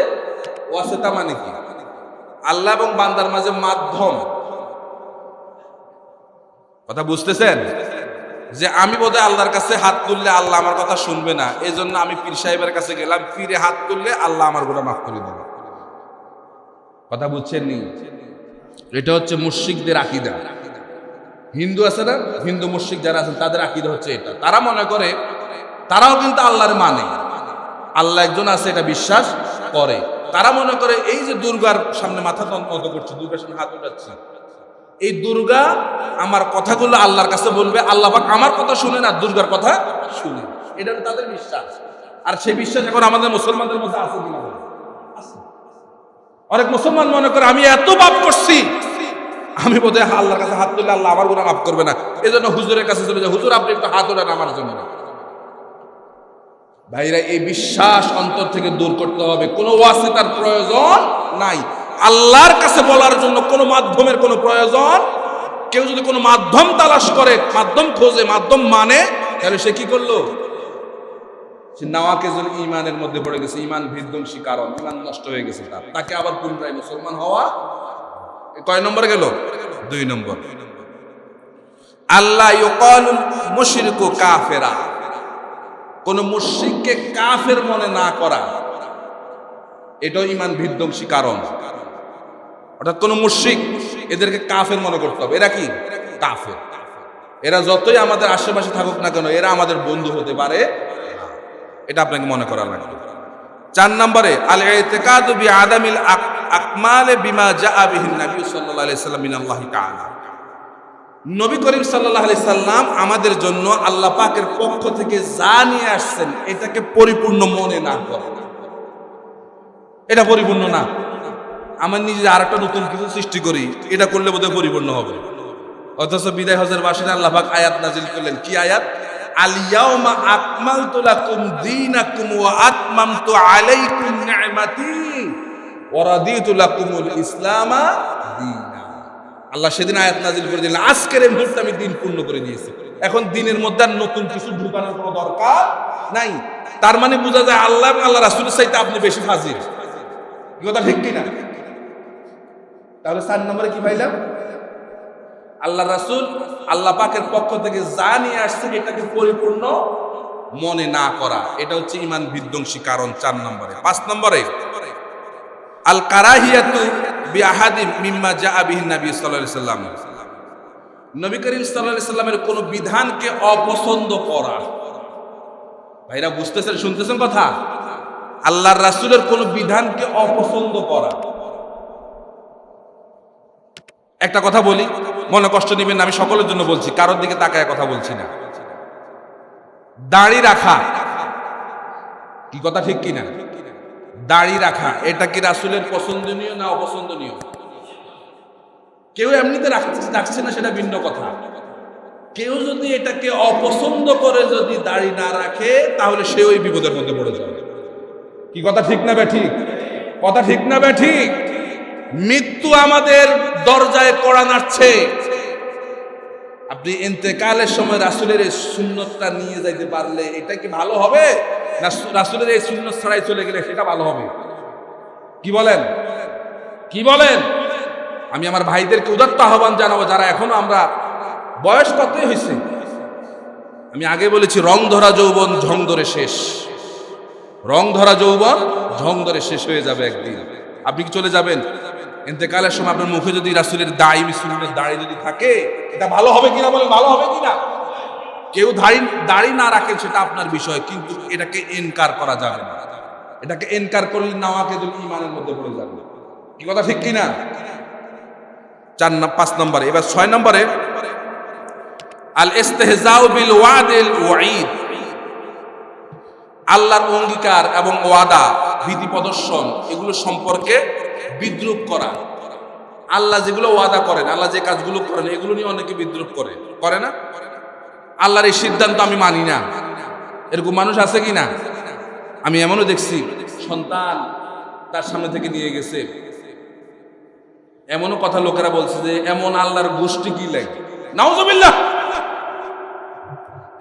ওয়াসিতা মানে কি? আল্লাহ এবং বান্দার মাঝে মাধ্যম। কথা বুঝতেছেন? যে আমি বোধহয় আল্লাহর কাছে হাত তুললে আল্লাহ আমার কথা শুনবে না, এই জন্য আমি পীর সাহেবের কাছে গেলাম, পীরে হাত তুললে আল্লাহ আমার গুনাহ মাফ করে দেবে। কথা বুঝছেন নি? এটা হচ্ছে মুশরিকদের আকীদা। হিন্দু আছে না, হিন্দু মুশরিক যারা আছেন তাদের আকীদা হচ্ছে এটা। তারা মনে করে, তারাও কিন্তু আল্লাহর মানে, আল্লাহ একজন আছে এটা বিশ্বাস করে। তারা মনে করে এই যে দুর্গার সামনে মাথা নত করছে, দুর্গার সামনে হাত উঠাচ্ছে, এই দুর্গা আমার কথাগুলো আল্লাহর কাছে বলবে, আল্লাহ পাক আমার কথা শুনে না, দুর্গার কথা শুনে। এটা তাদের বিশ্বাস। আর সেই বিশ্বাস এখন আমাদের মুসলমানদের মধ্যে আছে কিনা? অনেক মুসলমান মনে করে আমি এত পাপ করছি, আমি বোধহয় আল্লাহর কাছে হাত তুললে আল্লাহ আমার গুনাহ মাফ করবে না, এই জন্য হুজুরের কাছে চলে যায়, হুজুর আপনি একটু হাত ওঠান আমার জন্য। ভাইরা, এই বিশ্বাস অন্তর থেকে দূর করতে হবে। কোনো ওয়াসিতার প্রয়োজন নাই, আল্লাহর কাছে বলার জন্য কোনো মাধ্যমের কোনো প্রয়োজন। কেউ যদি কোনো মাধ্যম তালাশ করে, মাধ্যম খোঁজে, মাধ্যম মানে, তাহলে সে কি করলো? সে নাওয়াকিজুল ঈমানের মধ্যে পড়ে গেছে, ঈমান বিধ্বংসী কারণ, ঈমান নষ্ট হয়ে গেছে তার। তাকে আবার পুনরায় মুসলমান হওয়া কয় নম্বর গেল? 2 নম্বর। আল্লাহ ইউকালুল মুশরিকু কাফেরা, কোন মুশরিককে কাফের মনে না করা, এটাও ঈমান বিধ্বংসী কারণ। অর্থাৎ কোন মুশরিক, এদেরকে কাফের মনে করতে হবে। এরা কি? কাফের। এরা যতই আমাদের আশেপাশে থাকুক না কেন, এরা আমাদের বন্ধু হতে পারে, এটা আপনাকে মনে করা লাগবে। 4 নম্বরে আল ইতিকাদু বিআদামিল আকমালে বিমা জাআ বিহিন নবী সাল্লাল্লাহু আলাইহি সাল্লাম মিনাল্লাহি তাআলা, নবী করিম সাল্লাল্লাহু আলাইহি সাল্লাম আমাদের জন্য আল্লাহ পাকের পক্ষ থেকে যা নিয়ে আসছেন এটাকে পরিপূর্ণ মনে না করে। এটা পরিপূর্ণ না, আমার নিজে আরেকটা নতুন কিছু সৃষ্টি করি, এটা করলে বোধহয় পরিপূর্ণ হবে। অথচ বিদায় হজের বাসনে আল্লাহ পাক আয়াত নাজিল করলেন। কি আয়াত? আল ইয়াউমা আকমালতু লাকুম দীনাকুম ওয়া আতমামতু আলাইকুম নি'মাতি ওয়া রাদিতু লাকুমুল ইসলামা দীনা। আল্লাহ সেদিন আয়াত নাজিল করে দিলেন, আজকের এই মুহূর্তে আমি দিন পূর্ণ করে দিয়েছি। এখন দিনের মধ্যে আর নতুন কিছু ঢুকানোর কোনো দরকার নাই। তার মানে বোঝা যায় আল্লাহ এবং আল্লাহ রাসূলের চাইতে আপনি বেশি ফাজিল। কি কথা ঠিক কিনা? তাহলে 4 নম্বরে কি পাইলাম? আল্লাহ রাসূল আল্লাহ পাকের পক্ষ থেকে যা নিয়ে আসছে এটাকে পরিপূর্ণ মনে না করা, এটা হচ্ছে ঈমান বিধ্বংসী কারণ 4 নম্বরে। 5 নম্বরে আল কারাহিয়াতু বিআহাদি মিম্মা জাআ বিহিন নবী সাল্লাল্লাহু আলাইহি সাল্লাম, নবী করিম সাল্লাল্লাহু আলাইহি সাল্লামের কোন বিধানকে অপছন্দ করা। ভাইরা বুঝতেছেন, শুনতেছেন কথা? আল্লাহর রাসূলের কোন বিধানকে অপছন্দ করা। একটা কথা বলি, মনে কষ্ট নেবেন না, আমি সকলের জন্য বলছি, কারোর দিকে তাকায় কথা বলছি না। দাড়ি রাখা, কি কথা ঠিক কিনা? দাড়ি রাখা এটা কি রাসূলের পছন্দনীয় না অপছন্দনীয়? কেউ এমনিতে রাখছে না, সেটা ভিন্ন কথা। কেউ যদি এটাকে অপছন্দ করে, যদি দাড়ি না রাখে, তাহলে সে ওই বিপদের মধ্যে পড়ে যাবে। কি কথা ঠিক না ঠিক? কথা ঠিক না ঠিক? মৃত্যু আমাদের দরজায় কড়া নাড়ছে, আপনি ইন্তেকালের সময় রাসূলের এই সুন্নতটা নিয়ে যাইতে পারলে এটা কি ভালো হবে, না রাসূলের এই সুন্নত ছাড়াই চলে গেলে সেটা ভালো হবে? কি বলেন, কি বলেন? আমি আমার ভাইদেরকে উদাত্ত আহ্বান জানাবো, যারা এখনো আমরা বয়স কতই হয়েছে, আমি আগে বলেছি রং ধরা যৌবন ঝং ধরে শেষ, রং ধরা যৌবন ঝং ধরে শেষ হয়ে যাবে একদিন। আপনি কি চলে যাবেন? ইন্তেকালের সময় আপনার মুখে যদি রাসূলের দাড়ি সুন্নাতের দাড়ি যদি থাকে, এটা ভালো হবে কিনা বলেন, ভালো হবে কিনা? কেউ দাড়ি না রাখেন সেটা আপনার বিষয়, কিন্তু এটাকে ইনকার করা যাবে না। এটাকে ইনকার করলে নাওয়াকে যদি ঈমানের মধ্যে পড়ে যাবে। কি কথা ঠিক কিনা? 5 নম্বরে। এবার 6 নম্বরে আল ইস্তিহজাউ বিল ওয়াদিল ওয়াঈদ, আল্লাহর অঙ্গীকার এবং ওয়াদা, বিধি প্রদর্শন, এগুলো সম্পর্কে বিদ্রূপ করা। আল্লাহ যেগুলো ওয়াদা করেন, আল্লাহ যে কাজগুলো করেন, এগুলো নিয়ে অনেকে বিদ্রূপ করে না? আল্লাহর এই সিদ্ধান্ত আমি মানি না, এরকম মানুষ আছে কি না? আমি এমনও দেখছি সন্তান তার সামনে থেকে নিয়ে গেছে, এমনও কথা লোকেরা বলছে যে এমন আল্লাহর গোষ্ঠী কি লাই, নাউজুবিল্লাহ,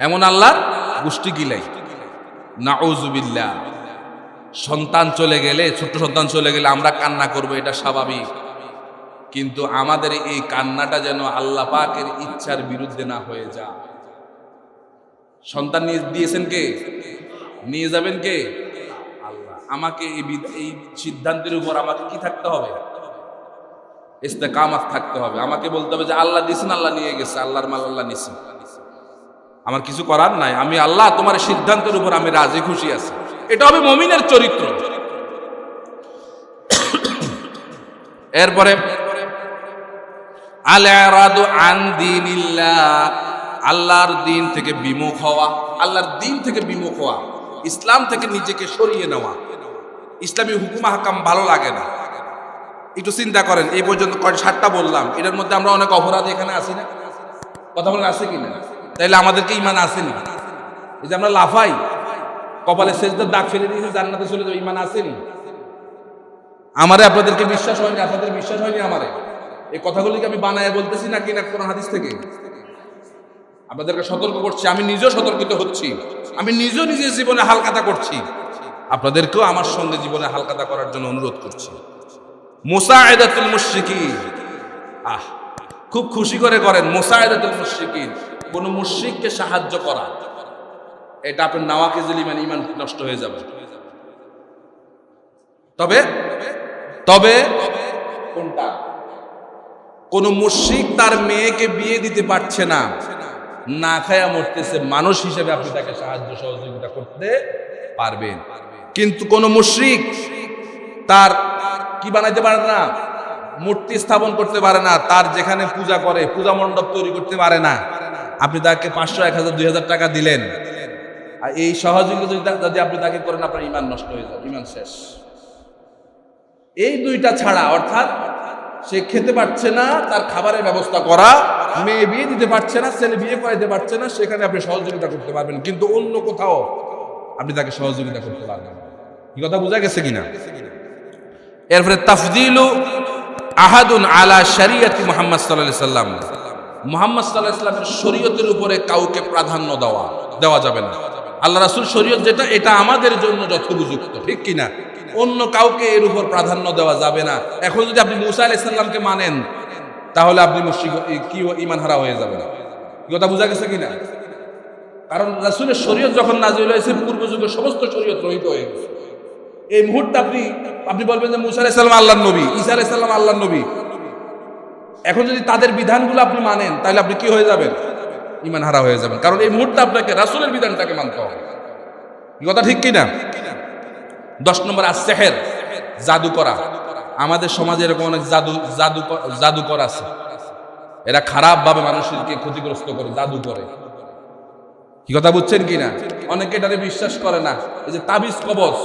এমন আল্লাহর গোষ্ঠী কি লাই, নাউজুবিল্লাহ। সন্তান চলে গেলে, ছোট্ট সন্তান চলে গেলে আমরা কান্না করব, এটা স্বাভাবিক, কিন্তু আমাদের এই কান্নাটা যেন আল্লাহ পাকের ইচ্ছার বিরুদ্ধে না হয়ে যায়। সন্তান দিয়েছেন কে? নিয়ে যাবেন কে? আল্লাহ। আমাকে এই সিদ্ধান্তের উপর আমাকে কি থাকতে হবে? ইস্তেকামাত থাকতে হবে। আমাকে বলতে হবে যে আল্লাহ দিয়েছেন, আল্লাহ নিয়ে গেছে, আল্লাহর মাল আল্লাহ নিয়েছেন, আমার কিছু করার নাই, আমি আল্লাহ তোমার সিদ্ধান্তের উপর আমি রাজি খুশি আছি। এটা হবে মুমিনের চরিত্র। এরপরে আল-ইরাদু আন দীনিল্লাহ, আল্লাহর দিন থেকে বিমুখ হওয়া, আল্লাহর দিন থেকে বিমুখ হওয়া, ইসলাম থেকে নিজেকে সরিয়ে নেওয়া। ইসলামী হুকুম হাকাম ভালো লাগে না। একটু চিন্তা করেন, এই পর্যন্ত 7টা বললাম, এটার মধ্যে আমরা অনেক অপরাধী এখানে আছি না? কথা বলেন আছে কিনা? তাইলে আমাদেরকে ঈমান আসেনি? এই যে আমরা লাফাই, কপালে সেজদার দাগ ফেলে দিয়েছি, জান্নাতে চলে যাবে, ঈমান আসেনি? আমারে আপনাদেরকে বিশ্বাস হয়নি, আপনাদের বিশ্বাস হয়নি আমারে? এই কথাগুলিকে আমি বানায় বলতেছি নাকি না কোন হাদিস থেকে? আপনাদেরকে সতর্ক করছি, আমি নিজেও সতর্কিত হচ্ছি, আমি নিজেও নিজের জীবনে হালকাতা করছি, আপনাদেরকেও আমার সঙ্গে জীবনে হালকাতা করার জন্য অনুরোধ করছি। মুসাইদাতুল মুশরিকিন, খুব খুশি করে করেন মুসাইদাতুল মুশরিকিন, কোন মুশরিককে সাহায্য করা, এটা আপনার নাওয়াকিজুল ঈমান, ঈমান নষ্ট হয়ে যাবে। তবে তবে কোনটা? কোন মুশরিক তার মেয়েকে বিয়ে দিতে পারছে না, না খায়া মরতেছে, মানুষ হিসেবে আপনি তাকে সাহায্য সহযোগিতা করতে পারবেন। কিন্তু কোন মুশরিক তার কি বানাইতে পারে না, মূর্তি স্থাপন করতে পারে না, তার যেখানে পূজা করে পূজা মণ্ডপ তৈরি করতে পারে না, আপনি তাকে 500, 1000, 2000 টাকা দিলেন, আর এই সহযোগিতা যদি আপনি তাকে করেন, আপনার ঈমান নষ্ট হয়ে যাবে, ঈমান শেষ। এই দুইটা ছাড়া, অর্থাৎ সে খেতে পারছে না, তার খাবারের ব্যবস্থা করা, মেয়ে বিয়ে দিতে পারছে না, ছেলে বিয়ে করাইতে পারছে না, সেখানে আপনি সহযোগিতা করতে পারবেন, কিন্তু অন্য কোথাও আপনি তাকে সহযোগিতা করতে পারবেন। কি কথা বোঝা গেছে কিনা? এরপরে তাফজিলু আহাদুন আলা শরিয়তি মুহাম্মদ সাল্লাল্লাহু আলাইহি সাল্লাম, মুহাম্মদ সাল্লাল্লাহু আলাইহি সাল্লামের শরীয়তের উপরে কাউকে প্রাধান্য দেওয়া যাবে না। আল্লাহ রাসূল শরীয়ত যেটা, এটা আমাদের জন্য যথোপযুক্ত, ঠিক কিনা? অন্য কাউকে এর উপর প্রাধান্য দেওয়া যাবে না। এখন যদি আপনি মুসা আলাইহিস সালামকে মানেন, তাহলে আপনি মুশরিক, কি ঈমান হারা হয়ে যাবেন। কি কথা বোঝা গেছে কিনা? কারণ রাসূলের শরীয়ত যখন নাযিল হয়েছে, পূর্ব যুগের সমস্ত শরীয়ত রহিত হয়ে গেছে। এই মুহূর্তে আপনি বলবেন যে মুসা আলাইহিস সালাম আল্লাহর নবী, ঈসা আলাইহিস সালাম আল্লাহর নবী, এখন যদি তাদের বিধানগুলো আপনি মানেন, তাহলে আপনি কি হয়ে যাবেন? ঈমান হারা হয়ে যাবেন। কারণ এই মুহূর্তে আপনাকে রাসূলের বিধানটাকে মানতে হবে। কি কথা ঠিক কিনা? 10 নম্বর আস-সিহর, জাদু করা। আমাদের সমাজে এরকম অনেক জাদুকর আছে, এরা খারাপ ভাবে মানুষকে ক্ষতিগ্রস্ত করে, জাদু করে। কি কথা বুঝছেন কিনা? অনেকে এটারে বিশ্বাস করে না। এই যে তাবিজ কবজ,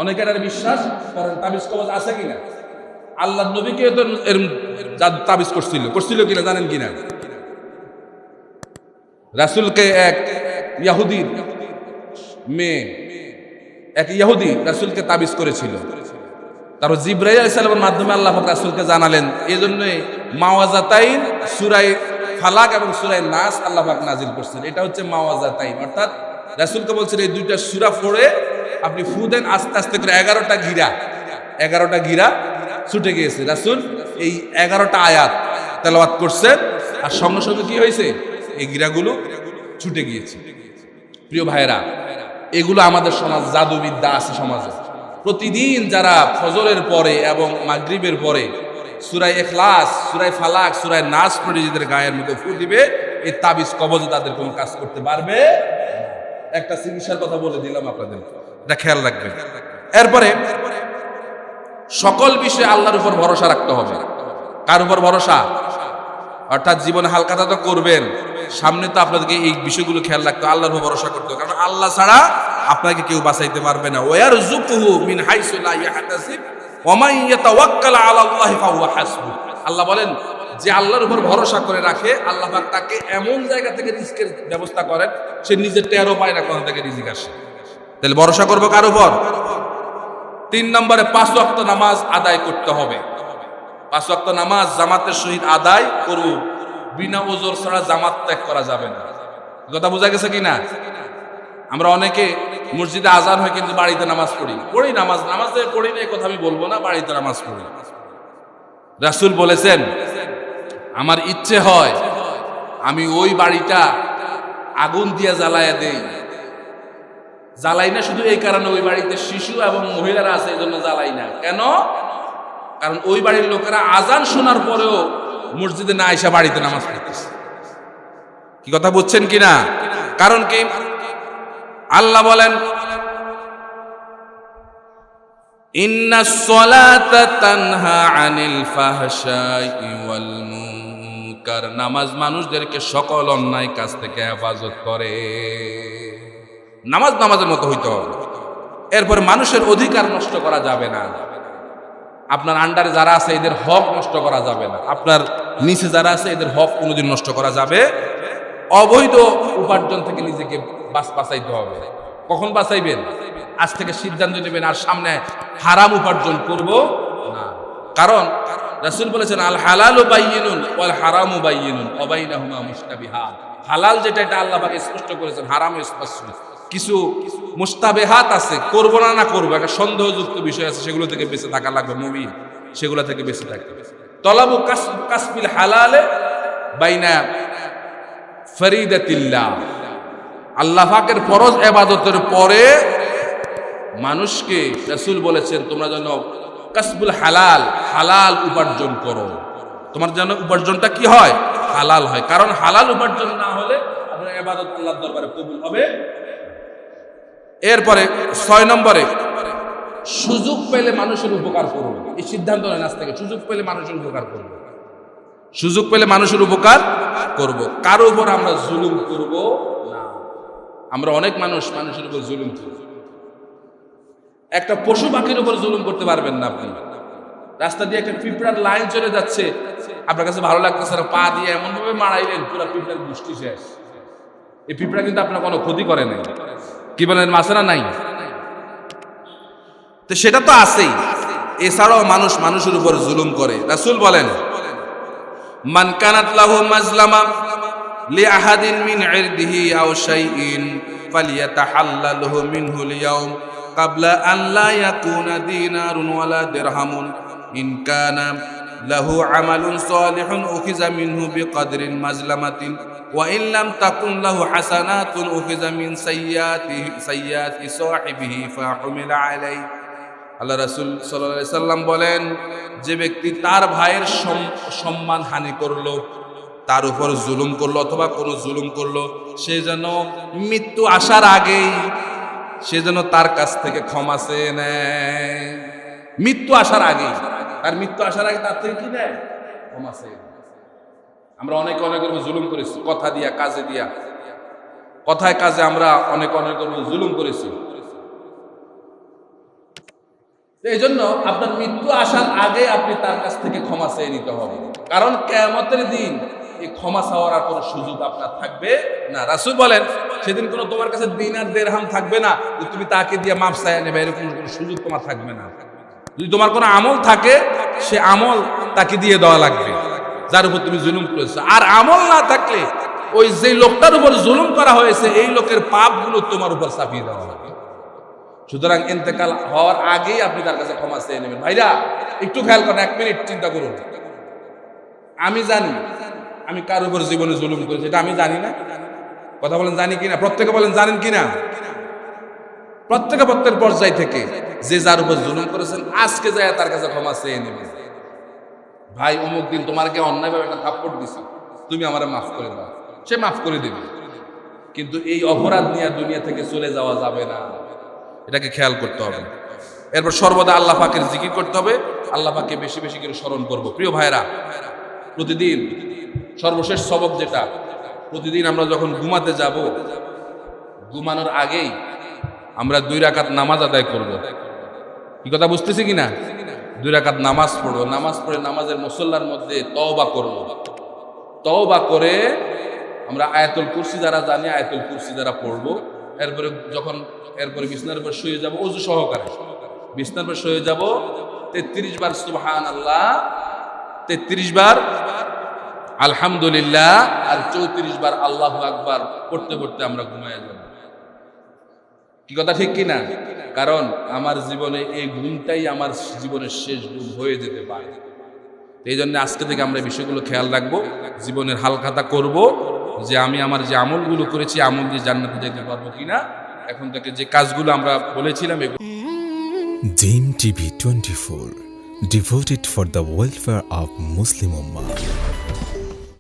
অনেকে এটারে বিশ্বাস করেন। তাবিজ কবজ আছে কিনা? আল্লাহ নবীকে তো এর তাবিজ করছিল কিনা জানেন কিনা? রাসূলকে এক ইহুদির মেয়ে, এক ইহুদি রাসূলকে তাবিজ করেছিল। তারপর জিবরাইল আলাইহিস সালামের মাধ্যমে আল্লাহ পাক রাসূলকে জানালেন। এই জন্য মাওয়াজাতাইন সূরা ফালাক এবং সূরা নাস আল্লাহ পাক নাজিল করছেন। এটা হচ্ছে মাওয়াজাতাইন, অর্থাৎ রাসূলকে বলছেন এই দুইটা সূরা পড়ে আপনি ফু দেন, আস্তে আস্তে করে 11টা গিরা ছুটে গিয়েছে। রাসূল এই 11টা আয়াত তেলাওয়াত করছেন, আর সঙ্গে সঙ্গে কি হয়েছে, এই গিরাগুলো ছুটে গিয়েছে। প্রিয় ভাইরা, এগুলো আমাদের সমাজ, জাদুবিদ্যা আছে সমাজে। প্রতিদিন যারা ফজরের পরে এবং মাগরিবের পরে সূরা ইখলাস, সূরা ফালাক, সূরা নাস পড়ে নিজেদের গায়ের মধ্যে ফু দিবে, এই তাবিজ কবজে তাদের কোনো কাজ করতে পারবে। একটা চিকিৎসার কথা বলে দিলাম আপনাদের, এটা খেয়াল রাখবেন। এরপরে সকল বিষয়ে আল্লাহর উপর ভরসা রাখতে হবে। কার উপর ভরসা? অর্থাৎ জীবনে হালকাতা তো করবেন, সামনে তো আপনাদেরকে এই বিষয়গুলো খেয়াল রাখতে, আল্লাহর উপর ভরসা করতে হবে, কারণ আল্লাহ ছাড়া আপনাকে কেউ বাঁচাইতে পারবে না। ওয়ারযুকুহু মিন হাইসু লা ইয়াহতাসিব ওয়া মান ইয়াতাওয়াক্কাল আলাল্লাহি ফাহুয়া হাসবুহ। আল্লাহ বলেন, যে আল্লাহর উপর ভরসা করে রাখে, আল্লাহ পাক তাকে এমন জায়গা থেকে রিজিকের ব্যবস্থা করেন, সে নিজের টেরও পায় না কোথা থেকে রিজিক আসে। তাহলে ভরসা করব কার উপর? 3 নম্বরে 5 ওয়াক্ত নামাজ আদায় করতে হবে। 5 ওয়াক্ত নামাজ জামাতের সহিত আদায় করব, বিনা ওজর ছাড়া জামাত ত্যাগ করা যাবে না। কথা বোঝা গেছে কিনা? আমরা অনেকে মসজিদে আজান হয় কিন্তু বাড়িতে নামাজ পড়ি নামাজ পড়ি না, এই কথা আমি বলবো না, বাড়িতে নামাজ পড়ি। রাসূল বলেছেন, আমার ইচ্ছে হয় আমি ওই বাড়িটা আগুন দিয়ে জ্বালায়া দেই। জ্বালাই না শুধু এই কারণে, ওই বাড়িতে শিশু এবং মহিলারা আছে, এই জন্য জ্বালাই না। কেন? কারণ ওই বাড়ির লোকেরা আজান শোনার পরেও মসজিদে না এসে বাড়িতে নামাজ পড়তেছে। কি কথা বুঝছেন কিনা? কারণ কি? আল্লাহ বলেন, ইন্নাস সালাতা তানহা আনিল ফাহশাই ওয়াল মুনকার। নামাজ মানুষদেরকে সকল অন্যায় কাজ থেকে হেফাজত করে। নামাজ নামাজের মতো হইতে হবে। এরপর মানুষের অধিকার নষ্ট করা যাবে না। আপনার আন্ডারে যারা আছে এদের হক নষ্ট করা যাবে না। আপনার নিচে যারা আছে এদের হক কোনোদিন নষ্ট করা যাবে। অবৈধ উপার্জন থেকে নিজেকে বাঁচাইতে হবে। কখন বাঁচাইবেন? আজ থেকে সিদ্ধান্ত নেবেন, আর সামনে হারাম উপার্জন করব না। কারণ রাসূল বলেছেন, আল হালালু বাইয়িনুন ওয়াল হারামু বাইয়িনুন ওয়া বাইনাহুমা মুশতাবিহাত। হালাল যেটা, এটা আল্লাহ পাক স্পষ্ট করেছেন, হারাম স্পষ্ট। কিছু মুস্তাবিহাত আছে, করব না করব, একটা সন্দেহযুক্ত বিষয় আছে, সেগুলো থেকে বেঁচে থাকা লাগবে। মুমিন সেগুলো থেকে বেঁচে থাকবে। তলাবু কাসবিল হালালে বাইনা ফরিদাতিল্লাহ। আল্লাহ পাকের ফরজ ইবাদতের পরে মানুষকে রাসূল বলেছেন, তোমরা যেন কাসবুল হালাল উপার্জন করো। তোমার যেন উপার্জনটা কি হয়? হালাল হয়। কারণ হালাল উপার্জন না হলে আপনার ইবাদত আল্লাহর দরবারে কবুল হবে। এরপরে 6 নম্বরে, সুযোগ পেলে মানুষের উপকার করব। এই সিদ্ধান্ত নেন আজ থেকে, সুযোগ পেলে মানুষের উপকার করব। সুযোগ পেলে মানুষের উপকার করব। কারো উপর আমরা জুলুম করব না। আমরা অনেক মানুষের উপর জুলুম করি। একটা পশু পাখির উপর জুলুম করতে পারবেন না। আপনি রাস্তা দিয়ে একটা পিঁপড়ার লাইন চলে যাচ্ছে, আপনার কাছে ভালো লাগতেছে না, পা দিয়ে এমন ভাবে মারাইলেন পুরো পিঁপড়ার গোষ্ঠী শেষ। এই পিঁপড়া কিন্তু আপনার কোনো ক্ষতি করে নাই। কি বলেন, মাছে না নাই? তো সেটা তো আছেই। এছাড়াও মানুষের উপর জুলুম করে। রাসূল বলেন, মান কানাত লাহু মাজলামা লিআহাদিন মিন ইরদিহি আও শাইইন ফালিয়াতাহাল্লালহু মিনহু লিয়াউম ক্বাবলা আন লা ইয়াকুনা দিনারুন ওয়ালা দিরহামুন ইন কানা লাহু আমালুন সালিহুন উখিযা মিনহু বিকদরিন মাজলামাতিন ওয়া ইন লাম তাকুন লাহু হাসানাতুন উখিযা মিন সাইয়্যাতি সাহিবিহি ফাহুমিলা আলাইহি। আল্লাহ রাসূল সাল্লাল্লাহু আলাইহি সাল্লাম বলেন, যে ব্যক্তি তার ভাইয়ের সম্মান হানি করলো, তার উপর জুলুম করলো অথবা কোনো জুলুম করলো, সে যেন মৃত্যু আসার আগেই সে যেন তার কাছ থেকে ক্ষমা চেয়ে নেয়। মৃত্যু আসার আগেই, তার মৃত্যু আসার আগে তার থেকে কি নেয়? ক্ষমা চেয়ে। আমরা অনেক জুলুম করেছি, কথা দিয়া, কাজে দিয়া, কথায় কাজে আমরা অনেক জুলুম করেছি। এই জন্য আপনার মৃত্যু আসার আগে আপনি তার কাছ থেকে ক্ষমা চেয়ে নিতে হবে। কারণ কিয়ামতের দিন এই ক্ষমা চাওয়ার আর কোনো সুযোগ আপনার থাকবে না। রাসূল বলেন, সেদিন কোনো তোমার কাছে দিনার দিরহাম থাকবে না যে তুমি তাকে দিয়ে মাপ চাইয়া নেবে, এরকম কোনো সুযোগ তোমার থাকবে না। যদি তোমার কোনো আমল থাকে, সে আমল তাকে দিয়ে দেওয়া লাগবে। যার উপর তুমি জুলুম করেছো। আর আমল না থাকলে ওই যে লোকটার উপর জুলুম করা হয়েছে এই লোকের পাপগুলো তোমার উপর চাপিয়ে দেওয়া হবে। সুতরাং ইন্তেকাল হওয়ার আগেই আপনি তার কাছে ক্ষমা চেয়ে নেবেন। ভাইরা একটু খেয়াল করেন, 1 মিনিট চিন্তা করুন। আমি জানি আমি কার উপর জীবনে জুলুম করেছি, এটা আমি জানি না? কথা বলেন জানি কিনা? প্রত্যেকে বলেন জানেন কিনা? প্রত্যেকের পর্যায় থেকে যে যার উপর জুলুম করেছেন আজকে যায় তার কাছে ক্ষমা চেয়ে নেবেন। ভাই অমুক দিন তোমাকে অন্যায়ভাবে একটা থাপ্পড় দিছি, তুমি আমারে মাফ করে দাও। সে মাফ করে দেবে, কিন্তু এই অপরাধ নিয়ে দুনিয়া থেকে চলে যাওয়া যাবে না, এটাকে খেয়াল করতে হবে। এরপর সর্বদা আল্লাহ পাকের জিকির করতে হবে, আল্লাহ পাককে বেশি বেশি করে স্মরণ করব। প্রিয় ভাইরা, প্রতিদিন সর্বশেষ সবক যেটা, প্রতিদিন আমরা যখন ঘুমাতে যাব, ঘুমানোর আগেই আমরা 2 রাকাত নামাজ আদায় করব। কি কথা বুঝতেছি কিনা? 2 রাকাত নামাজ পড়বো, নামাজ পড়ে নামাজের মুসল্লার মধ্যে তওবা করব। তওবা করে আমরা আয়াতুল কুরসি যারা জানি আয়াতুল কুরসি যারা পড়বো। এরপরে বিছনার উপর শুয়ে যাব, ওযু সহকারে বিছনার উপর শুয়ে যাব, 33 বার সুবহানাল্লাহ, 33 বার আলহামদুলিল্লাহ, আর 34 বার আল্লাহু আকবার পড়তে পড়তে আমরা ঘুমায় যাব। কি কথা ঠিক কিনা? কারণ আমার জীবনে এই ঘুমটাই আমার জীবনের শেষ ঘুম হয়ে যেতে পারে। এই জন্য আজকে থেকে আমরা এই বিষয়গুলো খেয়াল রাখবো, জীবনের হালখাতা করব, যে আমি আমার যে আমলগুলো করেছি আমল দিয়ে জান্নাতে যেতে পারবো কিনা। এখন থেকে যে কাজগুলো আমরা বলেছিলাম Jain TV 24, devoted for the welfare of Muslim Ummah.